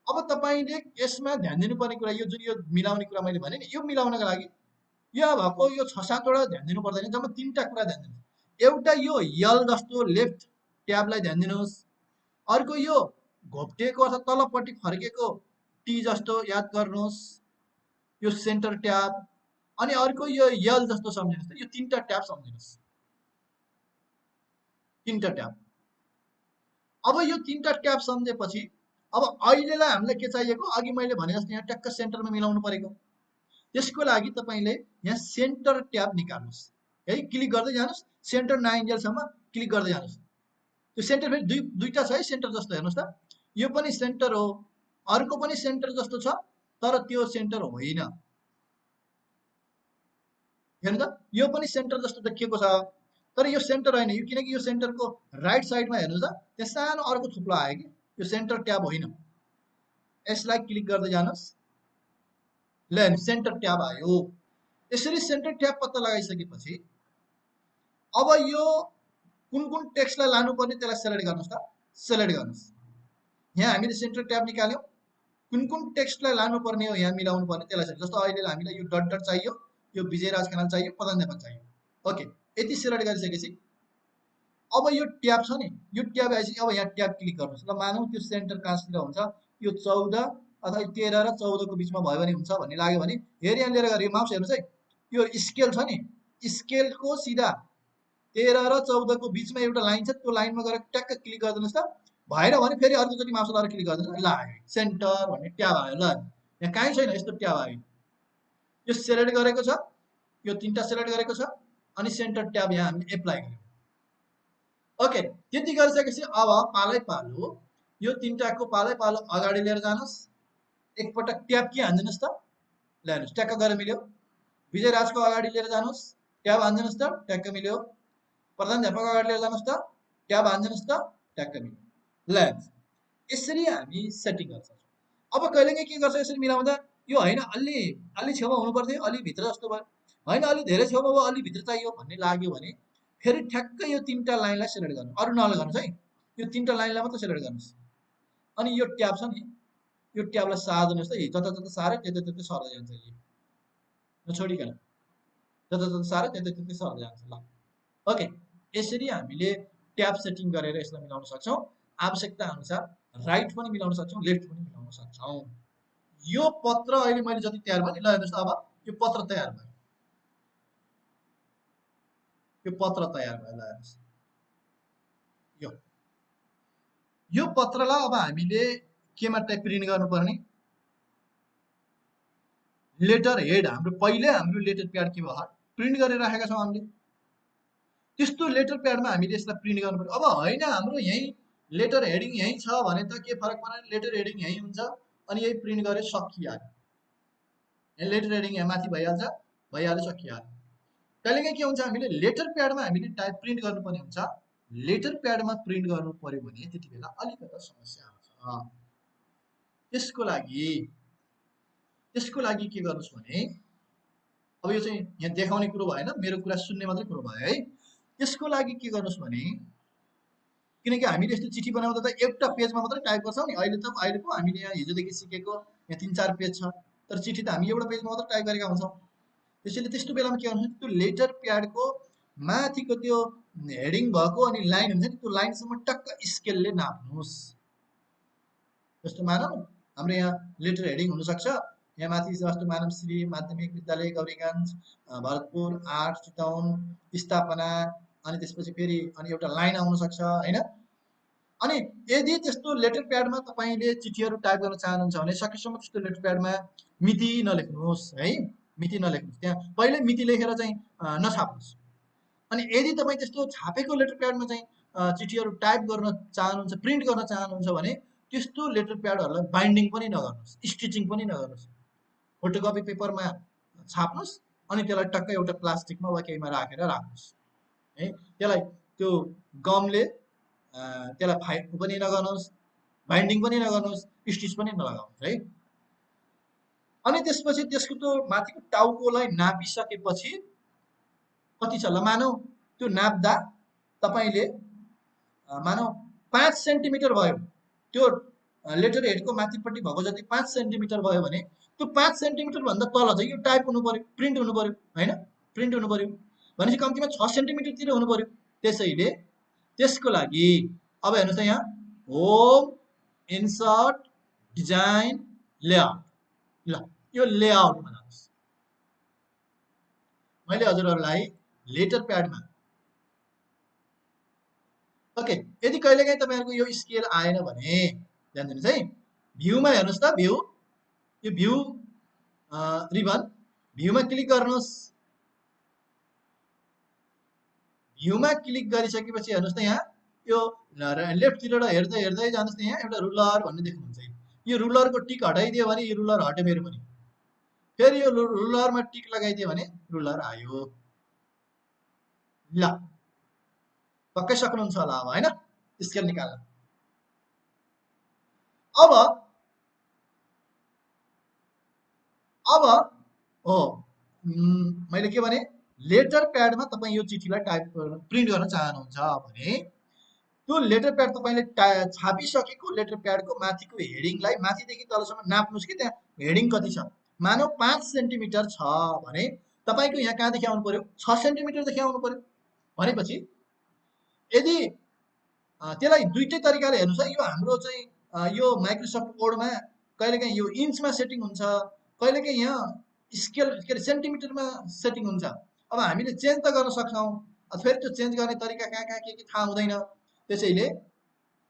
अब तपाईँले यसमा ध्यान दिनुपर्ने कुरा, यो जुन यो मिलाउने कुरा मैले भने नि, यो मिलाउनका लागि यो भएको यो 6-7 वटा ध्यान दिनु पर्दैन, जम्मा 3टा कुरा ध्यान दिनुहोस्। एउटा यो यल जस्तो लेफ्ट ट्याबलाई ध्यान दिनुहोस्। अर्को यो घोप्टिएको अथवा तलपट्टि फर्केको टी जस्तो याद गर्नुहोस्, यो सेन्टर ट्याब। अनि अर्को यो यल जस्तो सम्झिनुहोस्, यो 3टा ट्याब सम्झिनुहोस्, 3टा ट्याब। अब यो 3टा ट्याब सम्झेपछि अब अहिलेलाई हामीलाई के चाहिएको, अघि मैले भने जस्तो यहाँ ट्याक्क सेन्टरमा मिलाउनु परेको। त्यसको लागि तपाईँले यहाँ सेन्टर ट्याब निकाल्नुहोस् है, क्लिक गर्दै जानुहोस्, सेन्टर नआइन्जेलसम्म क्लिक गर्दै जानुहोस्। त्यो सेन्टर फेरि दुईटा छ है सेन्टर जस्तो, हेर्नुहोस् त, यो पनि सेन्टर हो, अर्को पनि सेन्टर जस्तो छ, तर त्यो सेन्टर होइन। हेर्नु त, यो पनि सेन्टर जस्तो देखिएको छ, तर यो सेन्टर होइन, यो किनकि यो सेन्टरको राइट साइडमा हेर्नुहोस् त, त्यहाँ सानो अर्को थुप्रो आयो कि, यो सेन्टर ट्याब होइन। यसलाई क्लिक गर्दै जानुहोस्, ल सेन्टर ट्याब आयो। यसरी सेन्टर ट्याब पत्ता लगाइसकेपछि अब यो कुन कुन टेक्स्टलाई लानुपर्ने त्यसलाई सेलेक्ट गर्नुहोस् त, सेलेक्ट गर्नुहोस्। यहाँ हामीले सेन्टर ट्याब निकाल्यौँ, कुन कुन टेक्स्टलाई लानुपर्ने हो यहाँ मिलाउनु पर्ने त्यसलाई सेलेक्ट। जस्तो अहिले हामीलाई यो डट डट चाहियो, यो विजयराज खनाल चाहियो, प्रधान नेपाल चाहियो, ओके, यति सेलेक्ट गरिसकेपछि अब यो ट्याब छ नि, यो ट्याब आएपछि अब यहाँ ट्याब क्लिक गर्नुहोस्। ल मानौँ त्यो सेन्टर कहाँतिर हुन्छ, यो 14 अथवा 13 र 14 को बिचमा भयो भने हुन्छ भन्ने लाग्यो भने हेर यहाँ लिएर गएर यो माउस हेर्नुहोस् है, यो स्केल छ नि, स्केलको सिधा 13 र 14 को बिचमा एउटा लाइन छ, त्यो लाइनमा गएर ट्याक्क क्लिक गरिदिनुहोस् त। भएन भने फेरि अर्कोचोटि माउस लगाएर क्लिक गरिदिनुहोस्, ल आयो सेन्टर भन्ने ट्याब आयो। ल यहाँ कहीँ छैन यस्तो ट्याब आयो, यो सेलेक्ट गरेको छ, यो 3टा सेलेक्ट गरेको छ, अनि सेन्टर ट्याब यहाँ हामीले एप्लाई गर्यौँ। ओके, त्यति गरिसकेपछि अब पालै पालो यो 3टाको पालै पालो अगाडि लिएर जानुहोस्, एकपटक ट्याब के हान्दिनुहोस् त, ल हेर्नुहोस् ट्याक्क गरेर मिल्यो। विजयराजको अगाडि लिएर जानुहोस्, ट्याब हान्दिनुहोस् त, ट्याक्क मिल्यो। प्रधानध्यापक अगाडि लिएर जानुहोस् त, ट्याब हान्दिनुहोस् त, ट्याक्क मिल्यो। ल यसरी हामी सेटिङ गर्न सक्छौँ। अब कहिलेकाहीँ के गर्छ यसरी मिलाउँदा, यो होइन अलि छेउमा हुनु पर्थ्यो, अलि भित्र जस्तो भयो, होइन अलि धेरै छेउमा भयो, अलि भित्र चाहियो भन्ने लाग्यो भने फेरि ठ्याक्कै यो 3टा लाइनलाई सेलेक्ट गर्नु, अरू नलगाउनुहोस् है, यो 3टा लाइनलाई मात्र सेलेक्ट गर्नुहोस्। अनि यो ट्याब छ नि, यो ट्याबलाई सार्दिनुहोस् त, जता जता सार्यो त्यतै त्यतै सर्दै जान्छ, नछोडिकन जता जता सार्यो त्यतै त्यतै सर्दै जान्छ। ल ओके, यसरी हामीले ट्याब सेटिङ गरेर यसलाई मिलाउन सक्छौँ। आवश्यकता अनुसार राइट पनि मिलाउन सक्छौँ, लेफ्ट पनि मिलाउन सक्छौँ। यो पत्र अहिले मैले जति तयार भयो नि, ल हेर्नुहोस् अब यो पत्र तयार भयो, यो पत्र तयार भयो। ल हेर्नुहोस् यो पत्रलाई अब हामीले केमा टाइप प्रिन्ट गर्नुपर्ने, लेटर हेड, हाम्रो पहिले हाम्रो लेटर प्याड के भयो प्रिन्ट गरेर राखेका छौँ हामीले, त्यस्तो लेटर प्याडमा हामीले यसलाई प्रिन्ट गर्नु पर्यो। अब होइन हाम्रो यहीँ लेटर हेडिङ यहीँ छ भने त के फरक पर्दैन, लेटर हेडिङ यहीँ हुन्छ अनि यही प्रिन्ट गरे सकिहाल्यो, यहाँ लेटर हेडिङ यहाँ माथि भइहाल्छ, भइहाल्यो सकिहाल्यो। कहिलेकाहीँ के हुन्छ हामीले लेटर प्याडमा हामीले टाइप प्रिन्ट गर्नुपर्ने हुन्छ, लेटर प्याडमा प्रिन्ट गर्नु पर्यो भने त्यति बेला अलिकति समस्या आउँछ। त्यसको लागि के गर्नुहोस् भने, अब यो चाहिँ यहाँ देखाउने कुरो भएन, मेरो कुरा सुन्ने मात्रै कुरो भयो है। त्यसको लागि के गर्नुहोस् भने, किनकि हामीले यस्तो चिठी बनाउँदा त एउटा पेजमा मात्रै टाइप गर्छौँ नि, अहिले पो हामीले यहाँ हिजोदेखि सिकेको यहाँ 3-4 पेज छ, तर चिठी त हामी एउटा पेजमा मात्रै टाइप गरेका हुन्छौँ। त्यसैले त्यस्तो बेलामा के गर्नुहोस्, त्यो लेटर प्याडको माथिको त्यो हेडिङ भएको अनि लाइन हुन्छ नि, त्यो लाइनसम्म टक्क स्केलले नाप्नुहोस्। जस्तो मानौँ हाम्रो यहाँ लेटर हेडिङ हुनसक्छ, यहाँ माथि जस्तो मानव श्री माध्यमिक विद्यालय गौरीगञ्ज भरतपुर 8 चितवन स्थापना, अनि त्यसपछि फेरि अनि एउटा लाइन आउन सक्छ होइन। अनि यदि त्यस्तो लेटर प्याडमा तपाईँले चिठीहरू टाइप गर्न चाहनुहुन्छ भने सकेसम्म त्यस्तो लेटर प्याडमा मिति नलेख्नुहोस् है, मिति नलेख्नुहोस्, त्यहाँ पहिले मिति लेखेर चाहिँ नछाप्नुहोस्। अनि यदि तपाईँ त्यस्तो छापेको लेटर प्याडमा चाहिँ चिठीहरू टाइप गर्न चाहनुहुन्छ, प्रिन्ट गर्न चाहनुहुन्छ भने त्यस्तो लेटर प्याडहरूलाई बाइन्डिङ पनि नगर्नुहोस्, स्टिचिङ पनि नगर्नुहोस्, फोटोकपी पेपरमा छाप्नुहोस् अनि त्यसलाई टक्कै एउटा प्लास्टिकमा वा केहीमा राखेर राख्नुहोस् है। त्यसलाई त्यो गमले त्यसलाई फाइट पनि नगर्नुहोस्, बाइन्डिङ पनि नगर्नुहोस्, स्टिच पनि नलगाउनुहोस् है। अनि त्यसपछि त्यसको त्यो माथिको टाउकोलाई नापिसकेपछि कति छ, ल मानौँ त्यो नाप्दा तपाईँले मानौँ 5 सेन्टिमिटर भयो, त्यो लेटर हेडको माथिपट्टि भएको जति 5 सेन्टिमिटर भयो भने त्यो 5 सेन्टिमिटर भन्दा तल चाहिँ यो टाइप हुनु पर्यो, प्रिन्ट हुनु पर्यो हैन, प्रिन्ट हुनु पर्यो भनेपछि कम्तीमा 6 सेन्टिमिटरतिर हुनु पर्यो। त्यसैले त्यसको लागि अब हेर्नुहोस् त यहाँ होम इन्सर्ट डिजाइन लेआउट, ल यो लेआउटमा जानुहोस्। मैले हजुरहरूलाई लेटर प्याडमा ओके, यदि कहिलेकाहीँ तपाईँहरूको यो स्केल आएन भने ध्यान दिनुहोस् है, भ्यूमा हेर्नुहोस् त, भ्यू यो भ्यू रिबन भ्यूमा क्लिक गर्नुहोस्। भ्यूमा क्लिक गरिसकेपछि हेर्नुहोस् त यहाँ यो लेफ्टतिर हेर्दै हेर्दै जानुहोस् त यहाँ एउटा रुलर भन्ने देख्नुहुन्छ। यो रुलरको टिक हटाइदियो भने यो रुलर हट्यो मेरो पनि, फेरि यो रुलरमा टिक लगाइदियो भने रुलर आयो। ल पक्कै सक्नुहुन्छ होला अब हैन स्केल निकाल्न। अब हो मैले के भने लेटर प्याडमा तपाईँ यो चिठीलाई टाइप प्रिन्ट गर्न चाहनुहुन्छ भने त्यो लेटर प्याड तपाईँले छापिसकेको लेटर प्याडको माथिको हेडिङलाई माथिदेखि तलसम्म नाप्नुहोस् कि त्यहाँ हेडिङ कति छ। मानौ 5 सेन्टिमिटर छ भने तपाईँको यहाँ कहाँदेखि आउनु पर्यो, 6 सेन्टिमिटरदेखि आउनु पर्यो। भनेपछि यदि त्यसलाई दुईटै तरिकाले हेर्नुहोस् है, यो हाम्रो चाहिँ यो माइक्रोसफ्ट वर्डमा कहिलेकाहीँ यो इन्चमा सेटिङ हुन्छ, कहिलेकाहीँ यहाँ स्केल के अरे सेन्टिमिटरमा सेटिङ हुन्छ। अब हामीले चेन्ज त गर्न सक्छौँ, फेरि त्यो चेन्ज गर्ने तरिका कहाँ कहाँ के थाहा हुँदैन। त्यसैले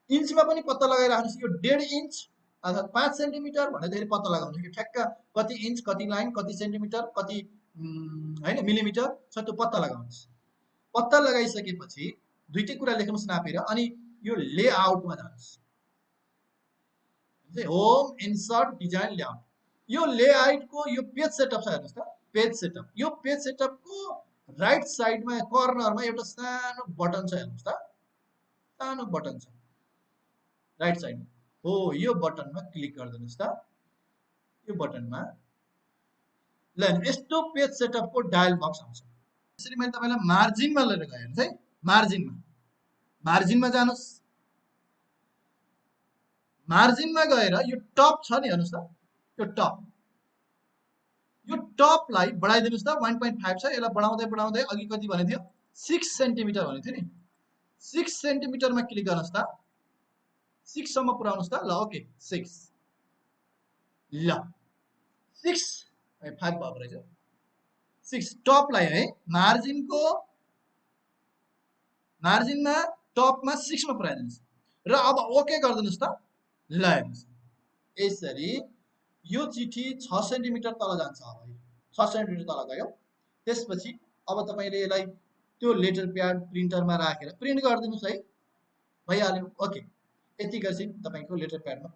इन्चमा पनि पत्ता लगाइराख्नुहोस्, यो 1.5 इन्च अथवा 5 सेन्टिमिटर भन्दाखेरि पत्ता लगाउनुहोस् कि ठ्याक्क कति इन्च, कति लाइन, कति सेन्टिमिटर, कति होइन मिलिमिटर छ त्यो पत्ता लगाउनुहोस्। पत्ता लगाइसकेपछि दुईटै कुरा लेख्नुहोस् नापेर, अनि यो लेआउटमा जानुहोस्। होम इन्सर्ट डिजाइन लेआउट, यो लेआउटको यो पेज सेटअप छ हेर्नुहोस् त, पेज सेटअप। यो पेज सेटअपको राइट साइडमा कर्नरमा एउटा सानो बटन छ हेर्नुहोस् त, सानो बटन छ राइट साइडमा, हो यो बटनमा क्लिक गरिदिनुहोस् त। यो बटनमा ल यस्तो पेज सेटअपको डायल बक्स आउँछ। यसरी मैले तपाईँलाई मार्जिनमा लिएर गएँ है, मार्जिनमा जानुहोस्। मार्जिनमा गएर यो टप छ नि हेर्नुहोस् त, यो टपलाई बढाइदिनुहोस् त। 1.5 छ, यसलाई बढाउँदै बढाउँदै अघि कति भनेको थियो, 6 सेन्टिमिटर भनेको थियो नि, 6 सेन्टिमिटरमा क्लिक गर्नुहोस् त, 6 सम्म पुऱ्याउनुहोस् त। ल ओके 6, ल 6 5 भएको रहेछ, 6 टपलाई है मार्जिनमा टपमा 6 मा पुऱ्याइदिनुहोस् र अब ओके गरिदिनुहोस् त। ल हेर्नुहोस् यसरी यो चिठी 6 सेन्टिमिटर तल जान्छ। अब 6 सेन्टिमिटर तल गयो, त्यसपछि अब तपाईँले यसलाई त्यो लेटर प्याड प्रिन्टरमा राखेर प्रिन्ट गरिदिनुहोस् है, भइहाल्यो। ओके यति गरेपछि तपाईँको लेटर प्याडमा